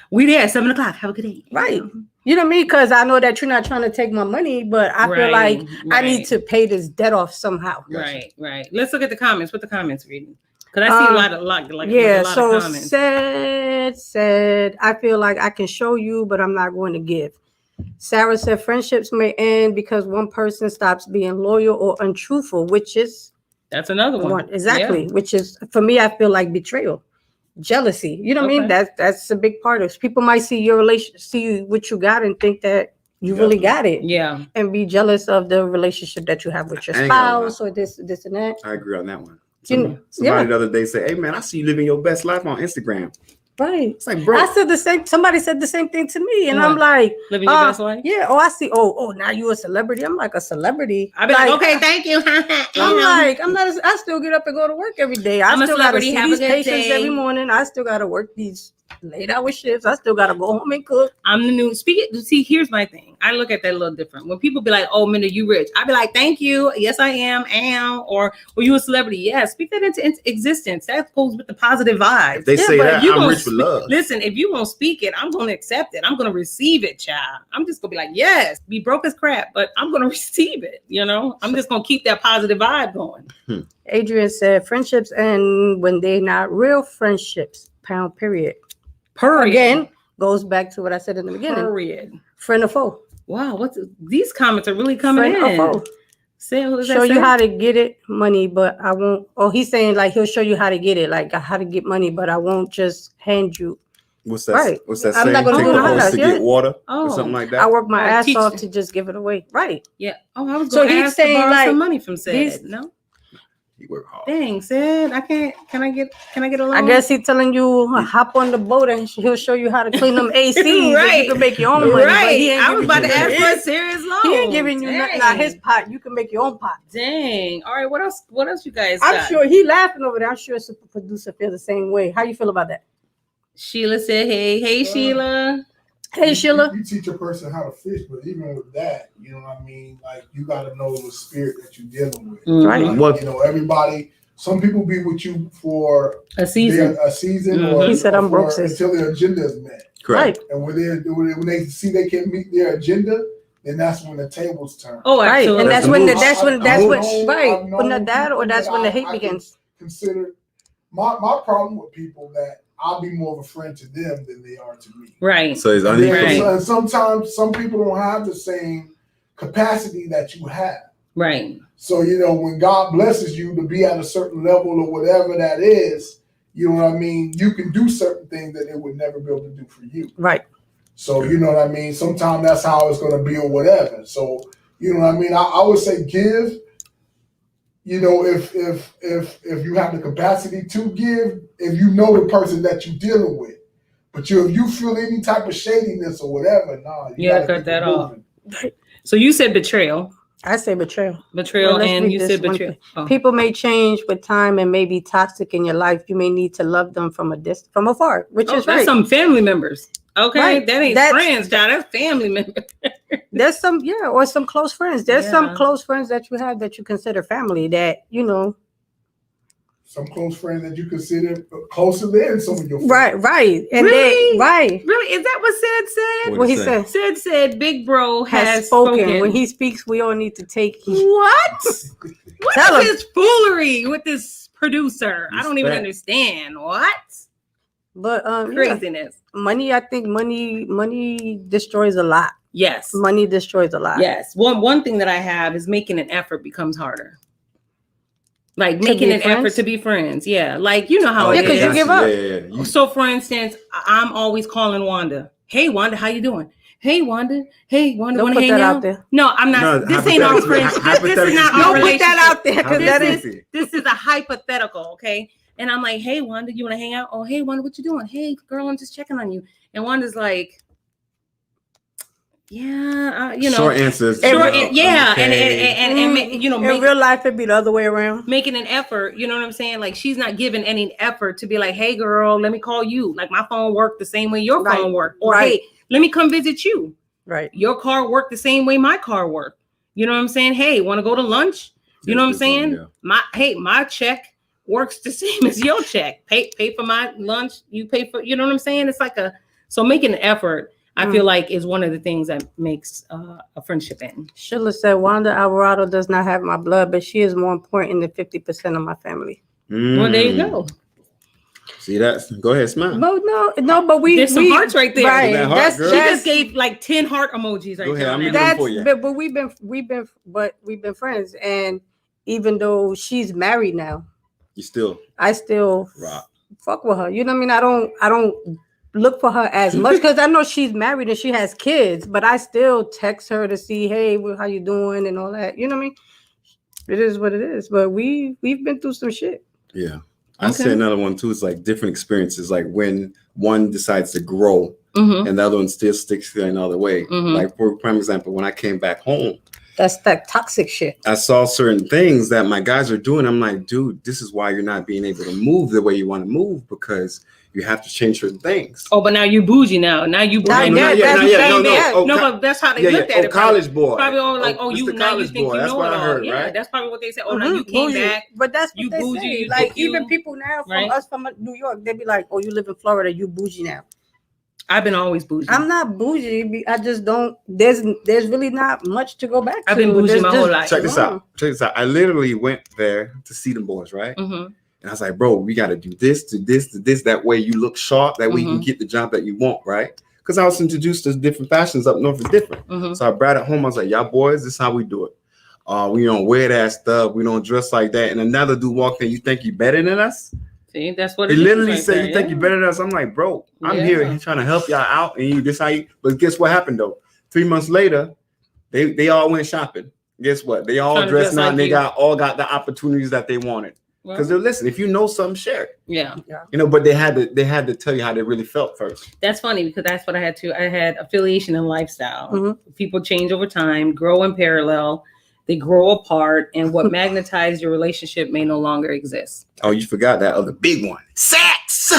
We there at 7 o'clock. Have a good day. Right. You know what I mean? Because I know that you're not trying to take my money, but I feel like I need to pay this debt off somehow. Right. Let's look at the comments. What the comments reading? Because I see a lot of comments. Said, I feel like I can show you, but I'm not going to give. Sarah said, friendships may end because one person stops being loyal or untruthful, that's another one. Exactly. Yeah. Which is, for me, I feel like betrayal. Jealousy, you know what I mean? That's a big part of it. People might see your see what you got and think that you really got it. Yeah. And be jealous of the relationship that you have with your spouse or this and that. I agree on that one. Somebody the other day said, hey man, I see you living your best life on Instagram. Right. It's like, bro. I said the same. Somebody said the same thing to me, and What? I'm like, living your best life. yeah. Oh, I see. Oh, now you a celebrity. I'm like a celebrity. I'd be like, okay, thank you. I'm not. I still get up and go to work every day. I'm a still gotta celebrity. see Have a these good patients day. every morning. I still gotta work these late hour shifts. I still gotta go home and cook. I'm the new see, here's my thing. I look at that a little different. When people be like, oh, Menda, you rich. I be like, thank you. Yes, I am. Or you a celebrity? Yeah, speak that into existence. That goes with the positive vibes. If they say that, I'm rich with love. Listen, if you won't speak it, I'm going to accept it. I'm going to receive it, child. I'm just going to be like, yes, be broke as crap, but I'm going to receive it. I'm just going to keep that positive vibe going. Adrian said, friendships end when they're not real friendships. Period. Again, goes back to what I said in the beginning. Period. Friend or foe. Wow, these comments are really coming Friend in. Or foe. Show you how to get it, money, but I won't. Oh, he's saying like he'll show you how to get it, like how to get money, but I won't just hand you. What's that? Right. What's that I'm saying? not gonna Take do the none of horse that. to get water or something like that. I work my ass teach off them. to just give it away. Right. Yeah. Oh, I was So going to he's ask saying, to borrow like, some money from Sid. these- No. You work hard. Dang, Sid, I can't. Can I get a loan? I guess he's telling you hop on the boat and he'll show you how to clean them ACs. Right. And you can make your own money. Right. But he ain't I was about to ask for a his. serious loan. He ain't giving you nothing out Dang. his pot. You can make your own pot. Dang. All right. What else? What else you guys I'm got? sure he laughing over there. I'm sure super producer feel the same way. How you feel about that? Sheila said, "Hey, Sheila." Hey, Sheila. You teach a person how to fish, but even with that, you know what I mean? Like, you got to know the spirit that you're dealing with. Mhm. Right. Like, everybody, some people be with you for A season. a season Mhm. or, He said, I'm broke, sis. until their agenda is met. Correct. Right. And when they see they can meet their agenda, then that's when the tables turn. Oh, Right. absolutely. And That's that's when I've right. known When the dad or people that's that when the I hate could begins. Consider my problem with people that I'll be more of a friend to them than they are to me. Right. So it's And unequal. Right. sometimes some people don't have the same capacity that you have. Right. So, when God blesses you to be at a certain level or whatever that is, you know what I mean? You can do certain things that they would never be able to do for you. Right. So, you know what I mean? Sometimes that's how it's going to be or whatever. So, you know what I mean? I would say give, if you have the capacity to give, if you know the person that you're dealing with. But if you feel any type of shadiness or whatever, you Yeah, gotta cut keep that it off. moving. So you said betrayal. I say betrayal. Betrayal, Well, let's and read you this said one betrayal. thing. Oh. People may change with time and may be toxic in your life. You may need to love them from afar, which Oh, is that's right. some family members. Okay, Right. that ain't That's- friends, child. That's family members. There's some, or some close friends. There's Yeah. some close friends that you have that you consider family that, Some close friends that you consider closer than some of your friends. Right. And Really? right. Really? Is that what Sid said? What he say? said Sid said Big Bro has spoken. When he speaks, we all need to take heed. What? What Tell is him. his foolery with this producer? I don't even Respect. understand. What? But Craziness. money, I think money destroys a lot. Yes. Money destroys a lot. Yes. One thing that I have is making an effort becomes harder. Like To making be an friends? effort to be friends. Yeah. Like, you know how Yeah, it 'cause is. you give up. Yeah. So for instance, I'm always calling Wanda. Hey Wanda, how you doing? Hey Wanda. Hey Wanda, Don't want put to hang that out? out there. No, I'm not. No, This ain't our friends. This is not our Don't put relationship. that out there because that is. This is a hypothetical, okay? And I'm like, hey Wanda, you want to hang out? Oh, hey Wanda, what you doing? Hey girl, I'm just checking on you. And Wanda's like, yeah, Short answers. yeah, okay. and In real life, it'd be the other way around. making an effort, you know what I'm saying? Like she's not giving any effort to be like, hey girl, let me call you. Like my phone worked the same way your Right. phone worked. Or Right. hey, let me come visit you. Right. Your car worked the same way my car worked. You know what I'm saying? Hey, want to go to lunch? You know what I'm saying? My check works the same as your check. Pay for my lunch, you pay for, you know what I'm saying? It's like so making an effort, I feel like is one of the things that makes a friendship end. Sheila said, Wanda Alvarado does not have my blood, but she is more important than 50% of my family. Well, there you go. See that? Go ahead, smile. But There's some hearts right there. Right. That heart, That's, girl. She that's, just gave like 10 heart emojis right Go ahead, there. I'm on gonna that. do it for you. but we've been friends, and even though she's married now, I still rock. fuck with her. You know what I mean? I don't look for her as much because I know she's married and she has kids, but I still text her to see, hey, how you doing and all that. You know what I mean? It is what it is. But we've been through some shit. Yeah. I say another one too. It's like different experiences. Like when one decides to grow and the other one still sticks in another way. Like for prime example, when I came back home, that's that toxic shit. I saw certain things that my guys are doing. I'm like, dude, this is why you're not being able to move the way you want to move, because you have to change certain things. Oh, but now you bougie now. Now you bougie. No, but that's how they looked at it. College boy. Probably all like, you now you think boy. you That's know what it I all. heard, Yeah, right? that's probably what they said. Oh, now you came back. But that's what you they bougie. say. You like even you, people now from us from New York, they be like, oh, you live in Florida, you bougie now. I've been always bougie. I'm not bougie. I just don't. There's really not much to go back to. I've been bougie my whole life. Check this out. I literally went there to see the boys, right? And I was like, bro, we got to do this, to this, to this. That way you look sharp. That way you can get the job that you want, right? Because I was introduced to different fashions up north is different. So I brought it home. I was like, y'all boys, this is how we do it. We don't wear that stuff. We don't dress like that. And another dude walked in. You think you better than us? See, that's what it literally said. You think you better than us? I'm like, bro, I'm here trying to help y'all out, and you this how you. But guess what happened though? 3 months later, they all went shopping. Guess what? They all dressed out, and they got the opportunities that they wanted. Because they're listen. If you know something, share it. Yeah. You know, but they had to tell you how they really felt first. That's funny because that's what I had to. I had affiliation and lifestyle. People change over time, grow in parallel. They grow apart, and what magnetized your relationship may no longer exist. Oh, you forgot that other big one. Sex!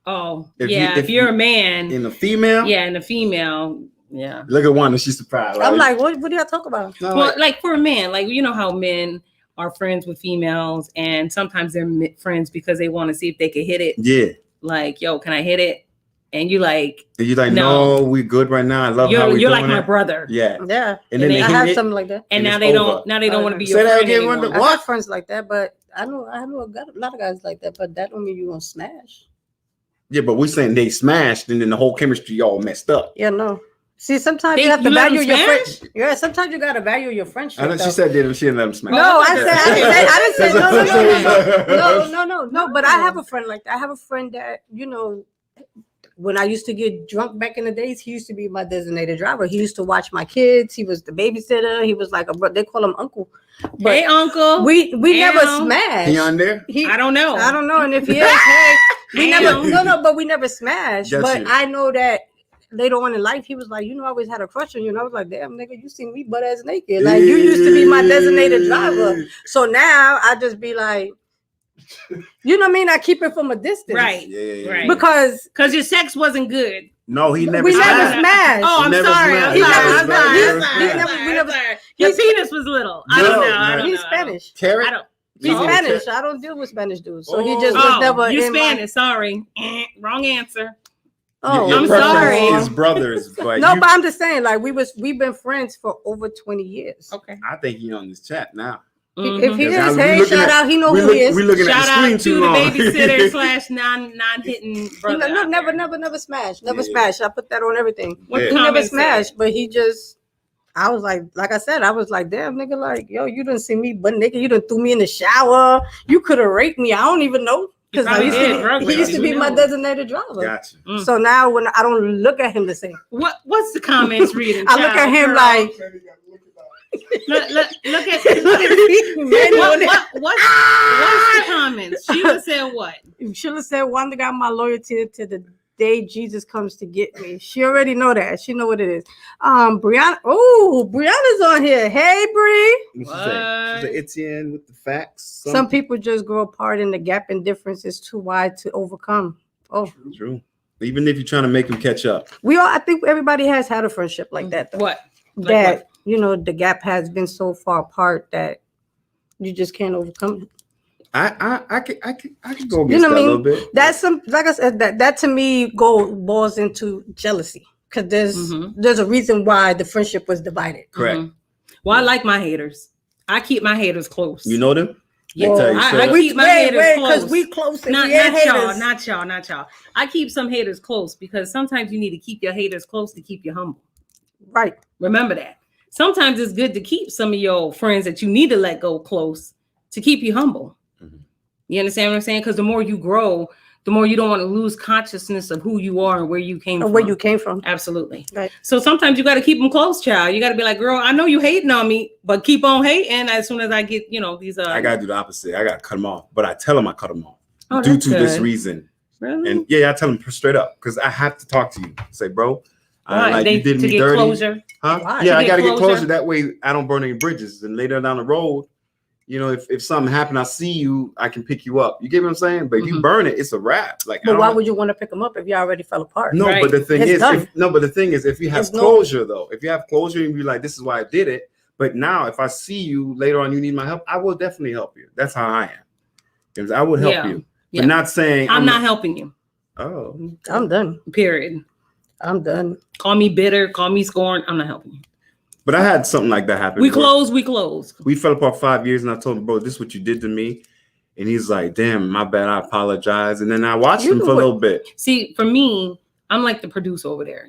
Oh, if you're a man. In a female? Yeah, in a female. Yeah. Look at Wanda, she's surprised. Right? I'm like, what do y'all talk about? No, well, like for a man, like, you know how men are friends with females, and sometimes they're friends because they want to see if they can hit it. Yeah. Like, yo, can I hit it? And you like, no, we good right now. I love how we're you're like my brother. Yeah. And then I have something like that. And now they don't want to be your friend anymore. I have friends like that, but I know a lot of guys like that, but that don't mean you gonna smash. Yeah, but we're saying they smashed, and then the whole chemistry all messed up. Yeah, no. See, sometimes you have to value your friendship. Yeah, sometimes you gotta value your friendship. I know she said she didn't let them smash. No, I didn't say no. But I have a friend like that. I have a friend that, you know, when I used to get drunk back in the days, he used to be my designated driver. He used to watch my kids. He was the babysitter. He was like they call him uncle. But hey, uncle. We never smashed. He on there? I don't know. And if he is, hey, we never. But we never smashed. But I know that later on in life, he was like, you know, I always had a crush on you. And I was like, damn, nigga, you seen me butt ass naked. Like, you used to be my designated driver. So now I just be like, you know what I mean? I keep it from a distance. Right. Yeah. Right. Because your sex wasn't good. No, we never smashed. Oh, I'm sorry. Your penis was little. I don't know. He's Spanish. Carrot? He's Spanish. I don't deal with Spanish dudes. So he just was never. You Spanish. Sorry. Wrong answer. Oh, your I'm sorry. His brothers, but but I'm just saying, like we've been friends for over 20 years. Okay. I think he's on this chat now. If he is, hey, shout out. He know who he is. We're looking shout at the out screen to too long. The babysitter / non-hitting brother. No, never smashed. Never smashed. I put that on everything. He never smashed, but he just. I was like I said, I was like, damn, nigga, like, yo, you didn't see me, but nigga, you done threw me in the shower. You could have raped me. I don't even know. Because he used to be my designated driver. Gotcha. So now when I don't look at him the same. What's the comments reading? I look at him like. Look at what's the comments? Sheila said what? Sheila said, Wanda got my loyalty to the day Jesus comes to get me. She already know that. She know what it is. Brianna. Oh, Brianna's on here. Hey, Bree. She's an Etienne with the facts. Some people just grow apart, and the gap in difference is too wide to overcome. Oh, true. Even if you're trying to make them catch up. I think everybody has had a friendship like that. Though. What? That you know, the gap has been so far apart that you just can't overcome it. I could go against that a little bit. That's like I said, that to me boils into jealousy, because there's a reason why the friendship was divided. Correct. Well, I like my haters. I keep my haters close. You know them? Yeah, I keep my haters close. Because we close. Not y'all. I keep some haters close because sometimes you need to keep your haters close to keep you humble. Right. Remember that. Sometimes it's good to keep some of your friends that you need to let go close to keep you humble. Mm-hmm. You understand what I'm saying? Because the more you grow, the more you don't want to lose consciousness of who you are and where you came from. Absolutely. Right. So sometimes you got to keep them close, child. You got to be like, girl, I know you hating on me, but keep on hating. As soon as I get, these. I got to do the opposite. I got to cut them off. But I tell them I cut them off. due to this reason. Really? And I tell him straight up because I have to talk to you. Say, bro, you did me get dirty. Closure. Huh? Why? Yeah, I got to get closure. That way I don't burn any bridges. And later down the road, if something happened, I see you, I can pick you up. You get what I'm saying? But if you burn it, it's a wrap. Like, but why would you want to pick them up if you already fell apart? No, right. but the thing is, if you have closure, though, if you have closure and you're like, this is why I did it. But now, if I see you later on, you need my help, I will definitely help you. That's how I am. Because I would help you, but not saying I'm not helping you. Oh, I'm done. Period. I'm done. Call me bitter. Call me scorned. I'm not helping you. But I had something like that happen. We closed. We fell apart 5 years, and I told him, bro, this is what you did to me. And he's like, damn, my bad. I apologize. And then I watched him for a little bit. See, for me, I'm like the producer over there.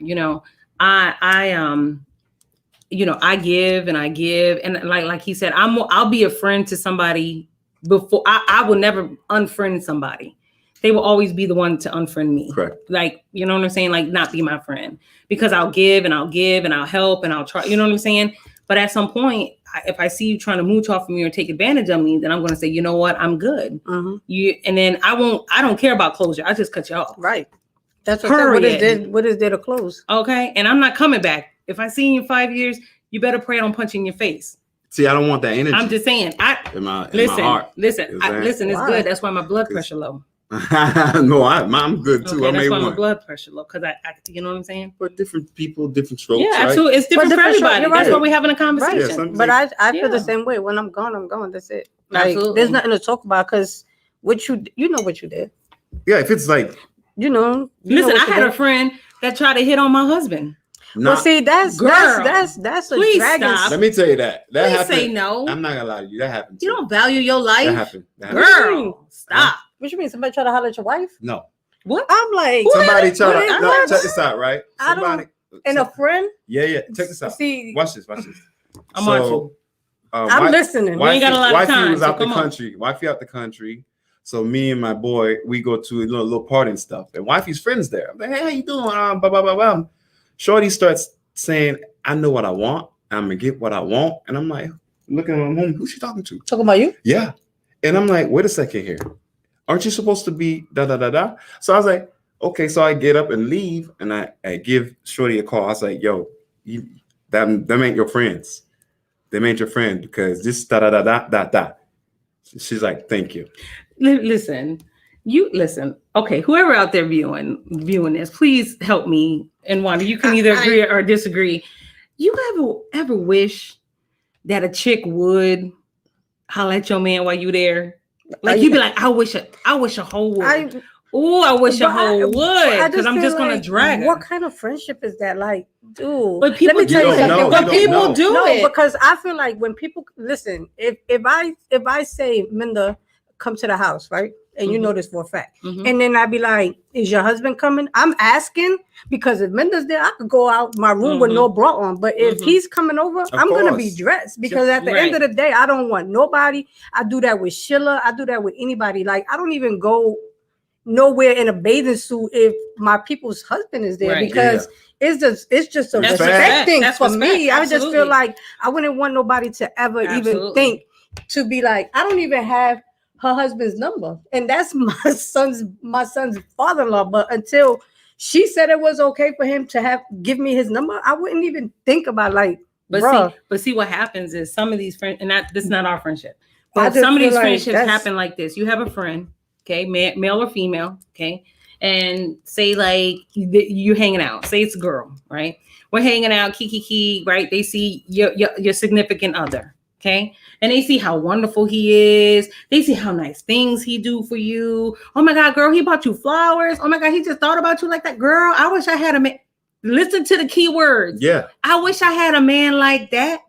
I give and I give, and like he said, I'll be a friend to somebody before I will never unfriend somebody. They will always be the one to unfriend me. Correct. Like, you know what I'm saying? Like, not be my friend because I'll give and I'll help and I'll try. You know what I'm saying? But at some point, if I see you trying to mooch off of me or take advantage of me, then I'm going to say, you know what? I'm good. Mm-hmm. And then I don't care about closure. I just cut you off. Right. That's what what is there to close? Okay. And I'm not coming back. If I see you in 5 years, you better pray I don't punch you in your face. See, I don't want that energy. I'm just saying. In my heart. Listen, it's good. That's why my blood pressure low. No, I'm good too. Okay, that's why my blood pressure low because I you know what I'm saying. For different people, different strokes. Yeah, absolutely. Right? It's different for everybody. That's why we're having a conversation. Right. But I feel the same way. When I'm gone, I'm gone. That's it. Like there's nothing to talk about because what you know what you did. Yeah, if it's like listen, I had a friend that tried to hit on my husband. Well, see, that's a dragon. Stop. Let me tell you that happened. Say no. I'm not gonna lie to you. That happened. You don't value your life. That happened. Girl, stop. What you mean? Somebody try to holler at your wife? No. What? I'm like, somebody try to. No, check this out, right? Somebody and a friend. Yeah. Check this out. See, watch this. I'm watching. I'm listening. We ain't got a lot of time. Wifey was out the country. Wifey out the country. So me and my boy, we go to a little party and stuff. And wifey's friends there. I'm like, hey, how you doing? Blah, blah, blah, blah. Shorty starts saying, I know what I want. I'm gonna get what I want. And I'm like, looking at my home, who's she talking to? Talking about you? Yeah. And I'm like, wait a second here. Aren't you supposed to be da da da da? So I was like, okay. So I get up and leave, and I give Shorty a call. I was like, yo, them ain't your friends. Them ain't your friend because this da da da da da da. She's like, thank you. Listen. Okay, whoever out there viewing this, please help me. And Wanda, you can either agree or disagree. You ever wish that a chick would holler at your man while you there? Like you'd be like, I wish a hoe would. I wish a hoe would because I'm just gonna drag her. What kind of friendship is that? Like, dude. But people do it. But people do it because I feel like when people listen, if I say Menda, come to the house, right? And you know this for a fact. Mm-hmm. And then I'd be like, is your husband coming? I'm asking because if Menda's there, I could go out my room with no bra on. But if he's coming over, I'm going to be dressed because at the end of the day, I don't want nobody. I do that with Sheila. I do that with anybody. Like, I don't even go nowhere in a bathing suit if my people's husband is there because it's just a respect thing for me. I just feel like I wouldn't want nobody to ever even think to be like, I don't even have her husband's number, and that's my son's father-in-law. But until she said it was okay for him to give me his number, I wouldn't even think about like. But see what happens is some of these friends, and this is not our friendship, but some of these friendships happen like this. You have a friend, okay, male or female, okay, and say like you hanging out. Say it's a girl, right? We're hanging out, kiki, right? They see your significant other. Okay. And they see how wonderful he is. They see how nice things he do for you. Oh my God, girl, he bought you flowers. Oh my God, he just thought about you like that. Girl, I wish I had a man. Listen to the key words. Yeah. I wish I had a man like that.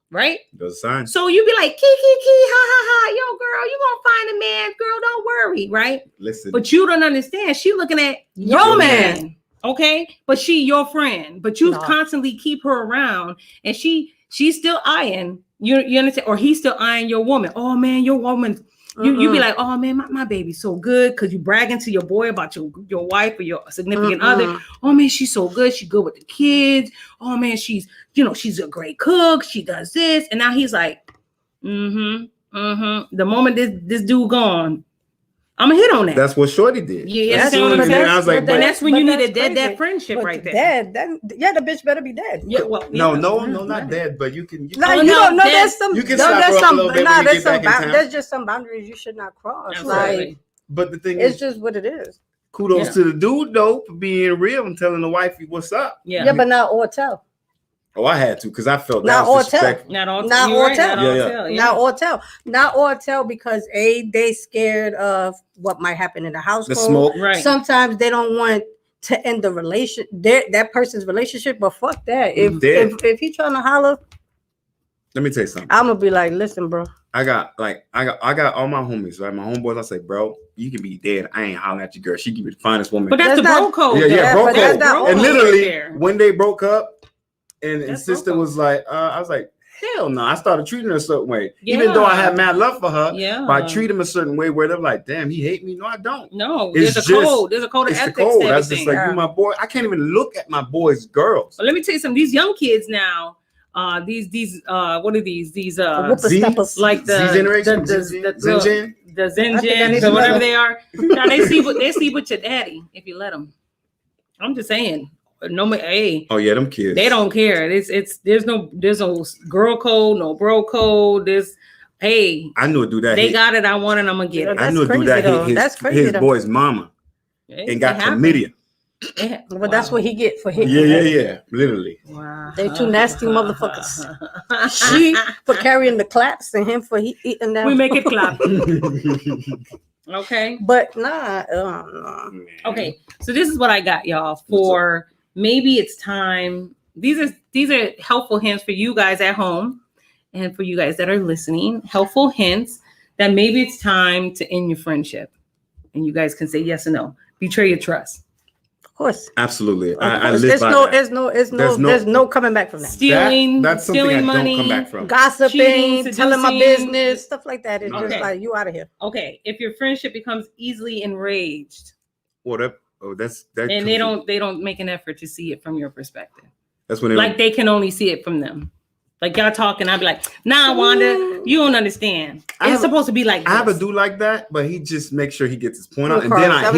Right? Those signs. So you be like, kiki, ha, ha, ha. Yo, girl, you gonna find a man. Girl, don't worry. Right? Listen. But you don't understand. She looking at your man. Okay? But she your friend. But you constantly keep her around. And she's still eyeing. You understand? Or he's still eyeing your woman. Oh man, your woman. You be like, oh man, my baby's so good because you bragging to your boy about your wife or your significant other. Oh man, she's so good. She's good with the kids. Oh man, she's a great cook. She does this, and now he's like, The moment this dude gone, I'm gonna hit on that. That's what Shorty did. Yeah, that's what I'm and then I was like, but that's when you need a crazy. dead friendship but right there. Dead. The bitch better be dead. Yeah, well, no, not dead, but you can. No, you don't know. There's some. You can slap her up a little bit when you get back in town. There's just some boundaries you should not cross. Absolutely. Like, but the thing it's is, just what it is. kudos to the dude though for being real and telling the wifey what's up. Yeah, but not or tell. Oh, I had to because I felt not that was disrespectful. Not all tell. Not or tell because they scared of what might happen in the household. The smoke. Right. Sometimes they don't want to end the that person's relationship, but fuck that. If he trying to holler, let me tell you something. I'm gonna be like, listen, bro. I got all my homies, right? My homeboys, I say, bro, you can be dead. I ain't hollering at your girl. She can be the finest woman. But that's the bro code. Yeah, bro code. And literally, right when they broke up, and sister was like, I was like, hell no. I started treating her a certain way. Yeah. Even though I had mad love for her, but I treat him a certain way where they're like, damn, he hate me. No, I don't. No, there's a code. There's a code of ethics. The code. That's just like you, my boy. I can't even look at my boys' girls. But let me tell you something. These young kids now, these what are these? These like the generation, the Zen or whatever they are. Now they see what your daddy if you let them. I'm just saying. No, hey. Oh yeah, them kids. They don't care. There's no girl code, no bro code. I knew a dude that they got it. I want it. I'm gonna get it. I knew a dude that his boy's mama and got chlamydia. Yeah. Well, that's what he get for hitting. Yeah. Literally. Wow. They two nasty motherfuckers. She for carrying the claps and him for eating them. We make it clap. Okay. But nah. Okay. So this is what I got, y'all, for maybe it's time. These are helpful hints for you guys at home and for you guys that are listening. Helpful hints that maybe it's time to end your friendship. And you guys can say yes or no. Betray your trust. Of course. Absolutely. I live by that. There's no coming back from that. Stealing, that's something stealing I money, don't come back from. Gossiping, telling my business, stuff like that. It's just like, you out of here. Okay. If your friendship becomes easily enraged. That's and they don't make an effort to see it from your perspective. That's when they can only see it from them. Like y'all talking, I'd be like, nah, Wanda, you don't understand. It's supposed to be like this. I have a dude like that, but he just makes sure he gets his point out, and then I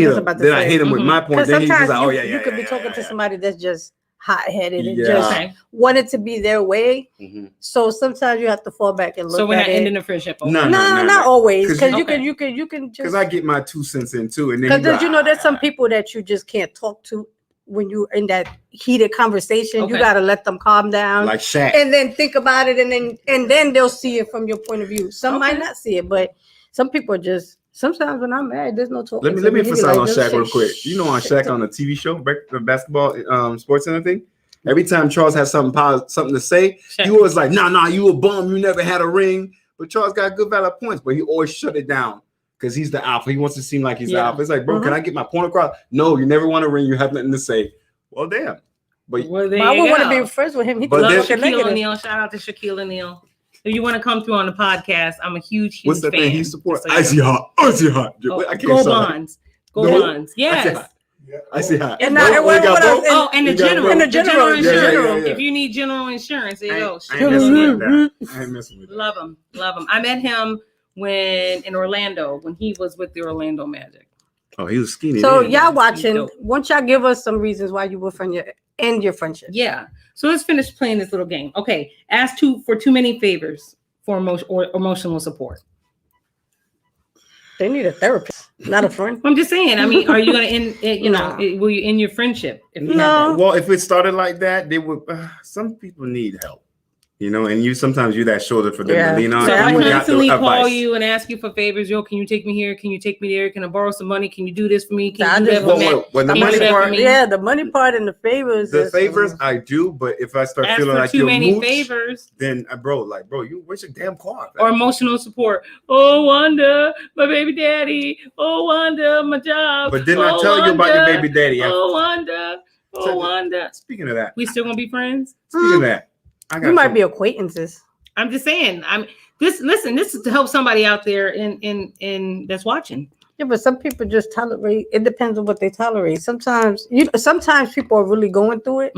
hit him with my point. Then he's just like, oh yeah. You could be talking to somebody that's just hot-headed and just wanted to be their way. Mm-hmm. So sometimes you have to fall back and look. So we're not ending the friendship. No, not always. Because you can just. Because I get my 2 cents in too, and then because there's some people that you just can't talk to. When you're in that heated conversation, you gotta let them calm down, like Shaq, and then think about it, and then they'll see it from your point of view. Some might not see it, but some people are just. Sometimes when I'm mad, there's no talking. Let me emphasize on Shaq real quick. You know, on Shaq on the TV show, the basketball sports and everything. Every time Charles has something to say, Shaq. He was like, "Nah, you a bum. You never had a ring." But Charles got good valid points, but he always shut it down. Because he's the alpha. He wants to seem like he's the alpha. It's like, bro, can I get my point across? No, you never want to ring. You have nothing to say. Well, damn. But I would want to be friends with him. He love Shaquille O'Neal. Shout out to Shaquille O'Neal. If you want to come through on the podcast, I'm a huge What's the fan. Thing he supports? Icy hot. Icy hot. I can't Go Bonds. Go Bonds. Yes. Icy hot. And the general insurance. If you need general insurance, there you go. I ain't messing with that. Love him. I met him in Orlando when he was with the Orlando Magic. Oh, he was skinny. So y'all watching? Won't y'all give us some reasons why you will end your friendship? Yeah. So let's finish playing this little game. Okay. Ask for too many favors for emotional support. They need a therapist, not a friend. I'm just saying. I mean, are you going to end? Will you end your friendship? No. Well, if it started like that, they would. Some people need help. And sometimes you're that shoulder for them to lean on. So I constantly call you and ask you for favors. Yo, can you take me here? Can you take me there? Can I borrow some money? Can you do this for me? Can you do that for me? The money part, the money part and the favors. The favors I do, but if I start feeling like too many favors, then bro, where's your damn car? Or emotional support. Oh, Wanda, my baby daddy. Oh, Wanda, my job. But didn't I tell you about your baby daddy? Oh, Wanda. Oh, Wanda. Speaking of that, we still gonna be friends? Speaking of that. You might be acquaintances. I'm just saying. This is to help somebody out there in that's watching. Yeah, but some people just tolerate. It depends on what they tolerate. Sometimes people are really going through it,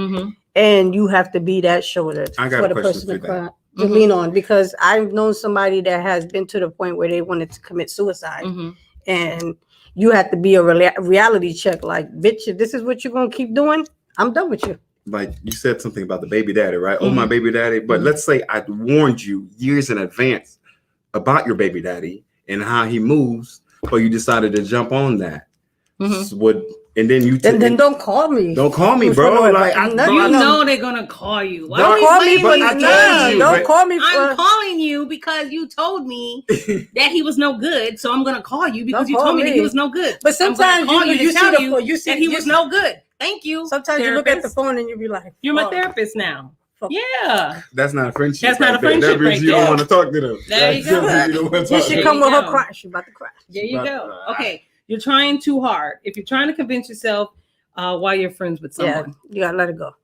and you have to be that shoulder for the person to lean on. Because I've known somebody that has been to the point where they wanted to commit suicide, and you have to be a reality check. Like, bitch, if this is what you're gonna keep doing, I'm done with you. Like you said something about the baby daddy, right? Oh, my baby daddy. But let's say I warned you years in advance about your baby daddy and how he moves, but you decided to jump on that. And then you then don't call me. Don't call me, bro. Like you know they're gonna call you. Why don't call me, don't call me. I'm calling you because you told me that he was no good. So I'm gonna call you because you told me that he was no good. But sometimes you see that he was no good. Thank you. Sometimes you look at the phone and you be like, "You're my therapist now." Yeah, that's not a friendship. That's not a friendship. That means you don't want to talk to them. There you go. You should come with her crying. She's about to cry. There you go. Okay, you're trying too hard. If you're trying to convince yourself why you're friends with someone, you gotta let it go.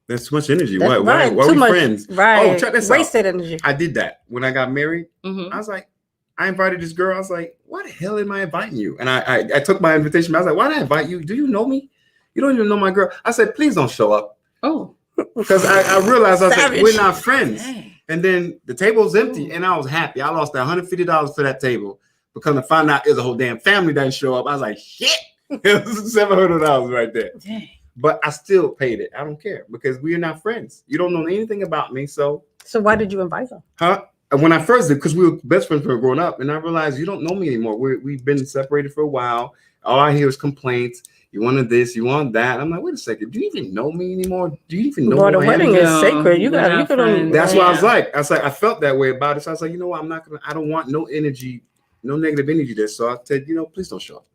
There's too much energy. Why are we friends? Right. Oh, check this out. Wasted energy. I did that when I got married. I was like, I invited this girl. I was like, why the hell am I inviting you? And I took my invitation. I was like, why did I invite you? Do you know me? You don't even know my girl. I said, please don't show up. Oh. Because I realized, I was like, we're not friends. Dang. And then the table was empty and I was happy. I lost $150 for that table because I found out it was a whole damn family that didn't show up. I was like, shit. It was $700 right there. Dang. But I still paid it. I don't care because we are not friends. You don't know anything about me. So why did you invite her? Huh? When I first did, because we were best friends when we were growing up, and I realized you don't know me anymore. We've been separated for a while. All I hear is complaints. You wanted this, you want that. I'm like, wait a second. Do you even know me anymore? Do you even know? Well, the wedding is sacred. You could. That's what I was like. I felt that way about it. So I was like, you know what? I don't want no energy, no negative energy there. So I said, please don't show up.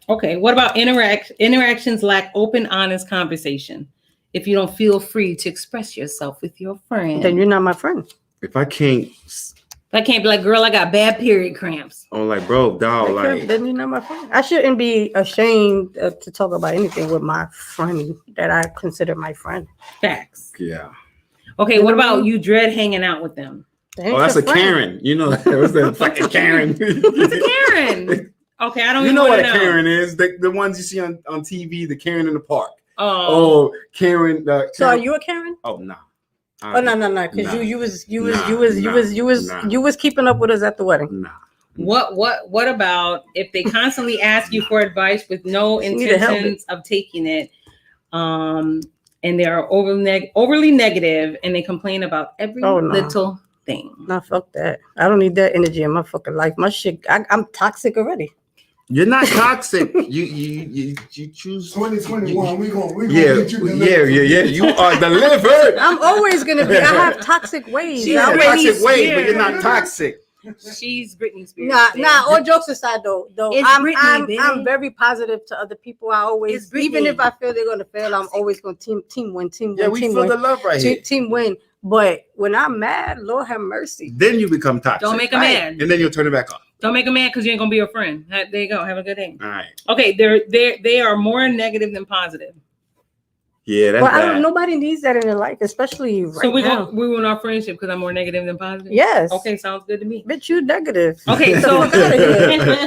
Okay. What about interactions lack open, honest conversation? If you don't feel free to express yourself with your friend, then you're not my friend. If I can't be like, girl, I got bad period cramps. Oh, like, bro, dog, then you're not my friend. I shouldn't be ashamed to talk about anything with my friend that I consider my friend. Facts. Yeah. Okay. What about you dread hanging out with them? That's a Karen. You know, what's that fucking Karen? What's a Karen? Okay, I don't. You know what a Karen is? The ones you see on TV, the Karen in the park. Oh, Karen. So are you a Karen? Oh no. No. Because you was keeping up with us at the wedding. Nah. What about if they constantly ask you for advice with no intentions of taking it, and they are overly negative and they complain about every little thing? No, fuck that. I don't need that energy in my fucking life. My shit, I'm toxic already. You're not toxic. You choose 2021. We gonna get you delivered. Yeah. You are delivered. I'm always gonna be. I have toxic ways. You have toxic ways, but you're not toxic. She's Britney Spears. Nah. All jokes aside, though, I'm very positive to other people. I always, even if I feel they're gonna fail, I'm always gonna team win. Yeah, we feel the love right here. Team win. But when I'm mad, Lord have mercy. Then you become toxic. Don't make a man. And then you'll turn it back on. Don't make a man because you ain't gonna be a friend. There you go. Have a good day. All right. Okay, they are more negative than positive. Yeah, that's bad. Nobody needs that in their life, especially right now. So we want our friendship because I'm more negative than positive? Yes. Okay, sounds good to me. Bitch, you negative. Okay, so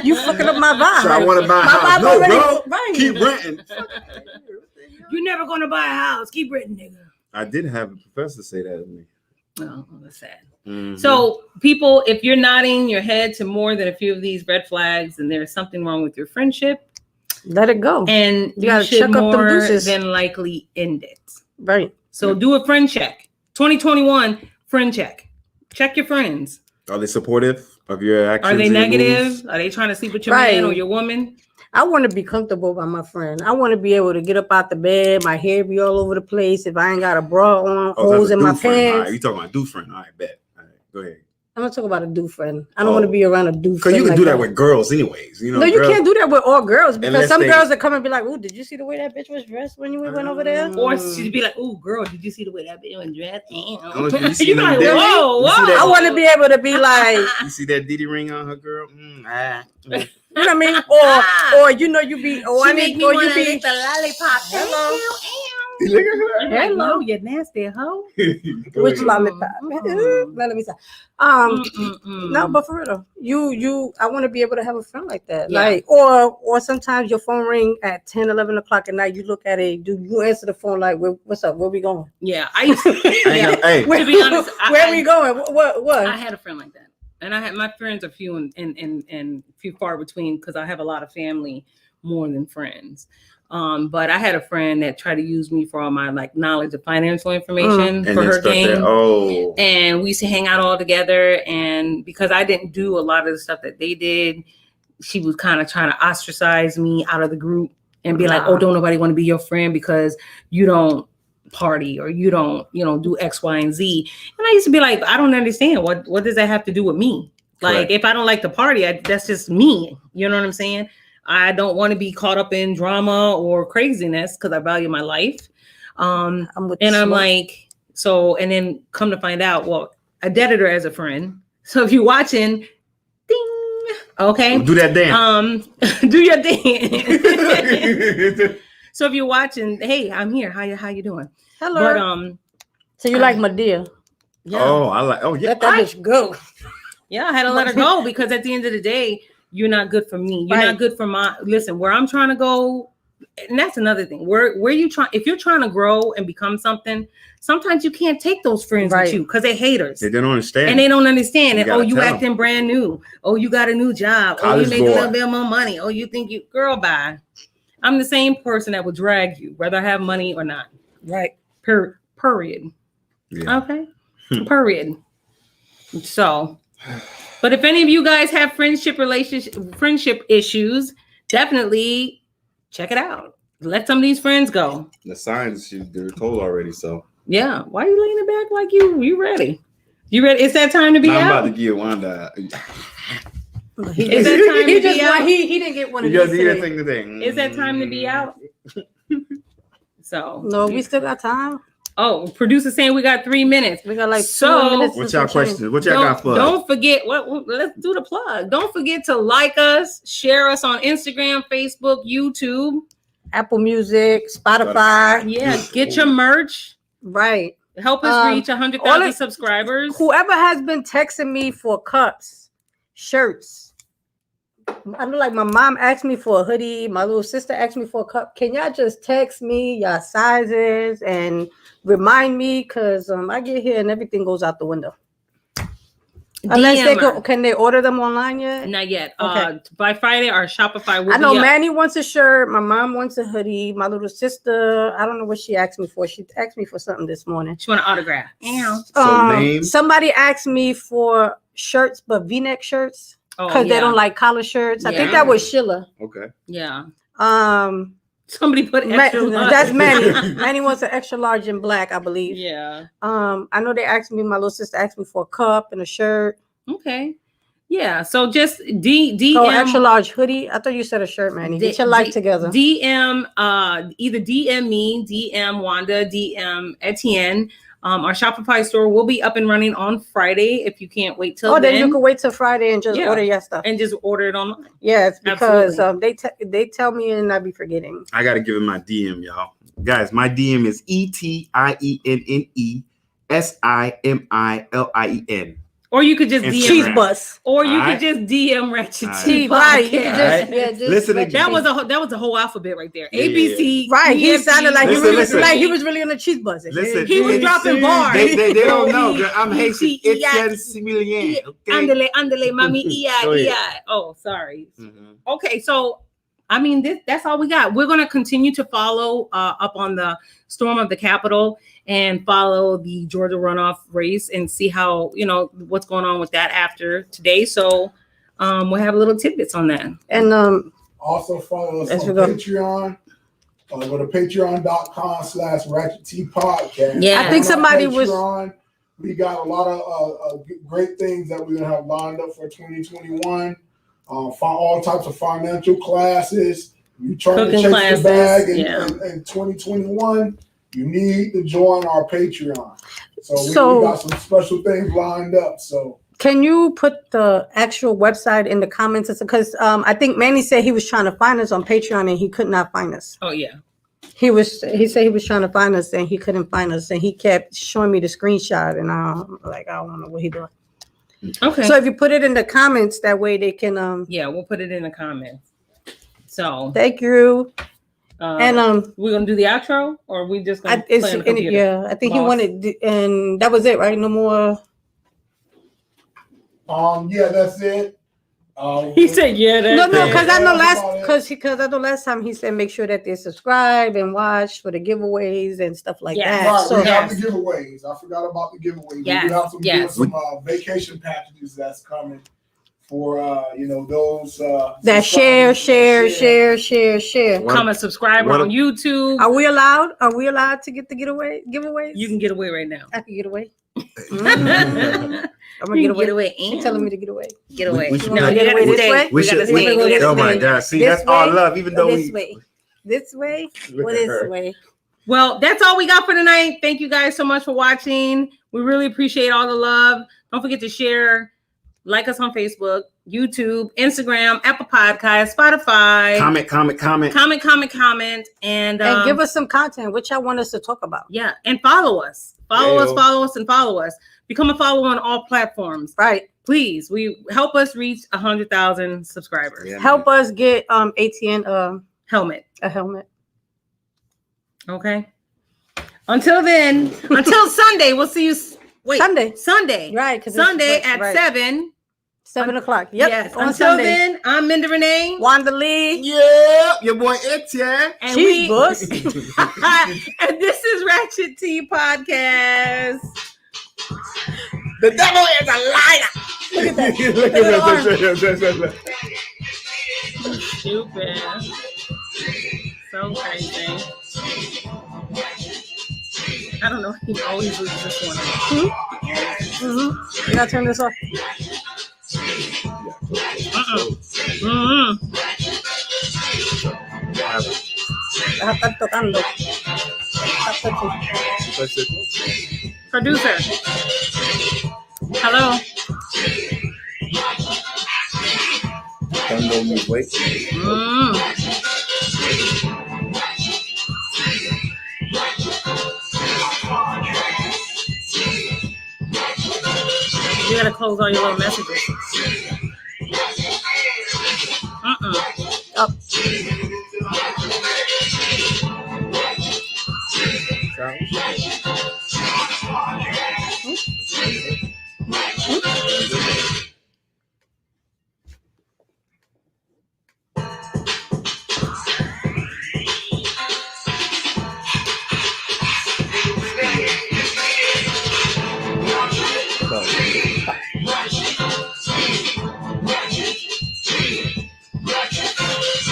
you fucking up my vibe. So I want to buy a house. No, bro. Keep renting. You're never gonna buy a house. Keep renting, nigga. I did have a professor say that to me. Oh, that's sad. Mm-hmm. So people, if you're nodding your head to more than a few of these red flags, and there's something wrong with your friendship, let it go. And you gotta check up them deuces. Than likely end it. Right. So do a friend check. 2021 friend check. Check your friends. Are they supportive of your actions? Are they negative? Moves? Are they trying to sleep with your man or your woman? I want to be comfortable by my friend. I want to be able to get up out the bed, my hair be all over the place. If I ain't got a bra on, holes in my pants. All right, you talking about a do friend? All right, bet. All right, go ahead. I'm not talking about a do friend. I don't want to be around a do friend. Because you can do that with girls anyways. You know, no, you can't do that with all girls because some girls that come and be like, "Ooh, did you see the way that bitch was dressed when you went over there?" Or she'd be like, "Ooh, girl, did you see the way that bitch was dressed?" You're like, whoa. I want to be able to be like, "You see that Diddy ring on her, girl?" You know what I mean? Or you know, you be, I need, or you be the lollipop. Hello. Look at her. Hello, you nasty hoe. Which lollipop? Let me say. No, but for real, you. I want to be able to have a friend like that. Yeah. Like, or sometimes your phone ring at 10, 11 o'clock at night. You look at it. Do you answer the phone like, "What's up? Where we going?" Yeah, I used to. Hey, to be honest, where we going? What? I had a friend like that. And I had my friends are few and few far between because I have a lot of family more than friends. But I had a friend that tried to use me for all my like knowledge of financial information for her game. And we used to hang out all together. And because I didn't do a lot of the stuff that they did, she was kind of trying to ostracize me out of the group and be like, oh, don't nobody want to be your friend because you don't party or you don't, do X, Y, and Z. And I used to be like, I don't understand. What does that have to do with me? Like, correct. If I don't like the party, that's just me. You know what I'm saying? I don't want to be caught up in drama or craziness because I value my life. I'm like, so, and then come to find out, well, I dated her as a friend. So if you're watching, ding, okay. Do that dance. Do your dance. So if you're watching, hey, I'm here. How you doing? Hello. But so you like Madea? Yeah. Oh, yeah. Let that bitch go. Yeah, I had to let her go because at the end of the day, you're not good for me. You're not good for listen, where I'm trying to go. And that's another thing. Where you trying, if you're trying to grow and become something, sometimes you can't take those friends with you because they're haters. They don't understand. And they don't understand. And you acting brand new. Oh, you got a new job. College, you make a little bit more money. Oh, you think you, girl, bye. I'm the same person that will drag you, whether I have money or not. Right. Period. Yeah. Okay. Period. So, but if any of you guys have friendship issues, definitely check it out. Let some of these friends go. The signs they're told already. So yeah, why are you laying it back like you ready? You ready? It's that time to be out. I'm about to give Wanda. He didn't get one of these today. Is that time to be out? So no, we still got time. Oh, producer saying we got 3 minutes. We got like 2 minutes. What's y'all questions? What y'all got for us? Don't forget. Let's do the plug. Don't forget to like us, share us on Instagram, Facebook, YouTube, Apple Music, Spotify. Yeah, get your merch. Right. Help us reach 100,000 subscribers. Whoever has been texting me for cups, shirts. I know, like my mom asked me for a hoodie. My little sister asked me for a cup. Can y'all just text me your sizes and remind me? Because I get here and everything goes out the window. Unless can they order them online yet? Not yet. Okay. By Friday, our Shopify will I know be up. Manny wants a shirt. My mom wants a hoodie. My little sister, I don't know what she asked me for. She asked me for something this morning. She want an autograph. Somebody asked me for shirts, but V-neck shirts. Because they don't like collar shirts. I think that was Sheila. Okay. Yeah. Somebody put extra large. That's Manny. Manny wants an extra large in black, I believe. Yeah. I know they asked me, my little sister asked me for a cup and a shirt. Okay. Yeah. So just DM. Oh, extra large hoodie. I thought you said a shirt, Manny. Get your life together. DM, either DM me, DM Wanda, DM Etienne. Our Shopify store will be up and running on Friday if you can't wait till then. Then you can wait till Friday and just order your stuff. And just order it online. Yes, because they tell me and I be forgetting. I got to give it my DM, y'all. Guys, my DM is ETIENNESIMILIEN. Or you could just DM Cheese Bus. Or you could just DM Ratchet T. Right. Just listen again. That was a whole alphabet right there. ABC. Right. He sounded like he was really on the Cheese Bus. Listen, he was dropping bars. They don't know. I'm Haitian. Etienne Similien. Andale, mami, EI. Oh, sorry. Mm-hmm. Okay, so I mean, that's all we got. We're going to continue to follow up on the storm of the Capitol and follow the Georgia runoff race and see how, what's going on with that after today. So we'll have a little tidbits on that. And also follow us on Patreon. Go to patreon.com/RatchetT Podcast. Yeah, I think somebody We got a lot of great things that we're going to have lined up for 2021. All types of financial classes. You trying to chase the bag in 2021, you need to join our Patreon. So we got some special things lined up. So can you put the actual website in the comments? Because I think Manny said he was trying to find us on Patreon and he could not find us. Oh yeah. He said he was trying to find us and he couldn't find us, and he kept showing me the screenshot, and I'm like, I don't know what he doing. Okay. So if you put it in the comments, that way they can we'll put it in the comments. So thank you. And we're gonna do the outro, or we just gonna play on the computer? I think he wanted, and that was it, right? No more. Yeah, that's it. He said, "Yeah, that's No, it." because I know That's I know last time he said make sure that they subscribe and watch for the giveaways and stuff like Yes. that. Right, So we have the giveaways. I forgot about the giveaways. Yes, We do have some yes. some vacation packages that's coming for those that share. Become a subscriber on YouTube. Are we allowed? Are we allowed to get the giveaways? You can get away right now. I can get away. I'm You gonna can get away. She's telling me to get away. Get away. We should No, get you away gotta this stay. way? We You gotta should. stay. You gotta Oh my stay. God! See, This that's all way love. Even though this way, this way, Look or at this her. way. Well, that's all we got for tonight. Thank you guys so much for watching. We really appreciate all the love. Don't forget to share, like us on Facebook, YouTube, Instagram, Apple Podcasts, Spotify. Comment, and give us some content, which I want us to talk about. Yeah, and follow us. Follow us. Become a follower on all platforms. Right. Please, we help us reach 100,000 subscribers. Yeah, help us get Etienne Helmet. a helmet. Okay. Until then, until Sunday, we'll see you. Sunday. Right. Because Sunday at 7. 7 o'clock. Yep. Yes. On Until Sunday. then, I'm Menda Renee. Wanda Li. Yeah, your boy Etienne. And Cheese bus. and this is Ratchet Tea Podcast. The devil is a liar. Look at that. Look at that. Stupid. So crazy. I don't know. He always loses this one. You gotta turn this off. Está tocando. Producer. Hello. Wait. You gotta close all your little messages. Up.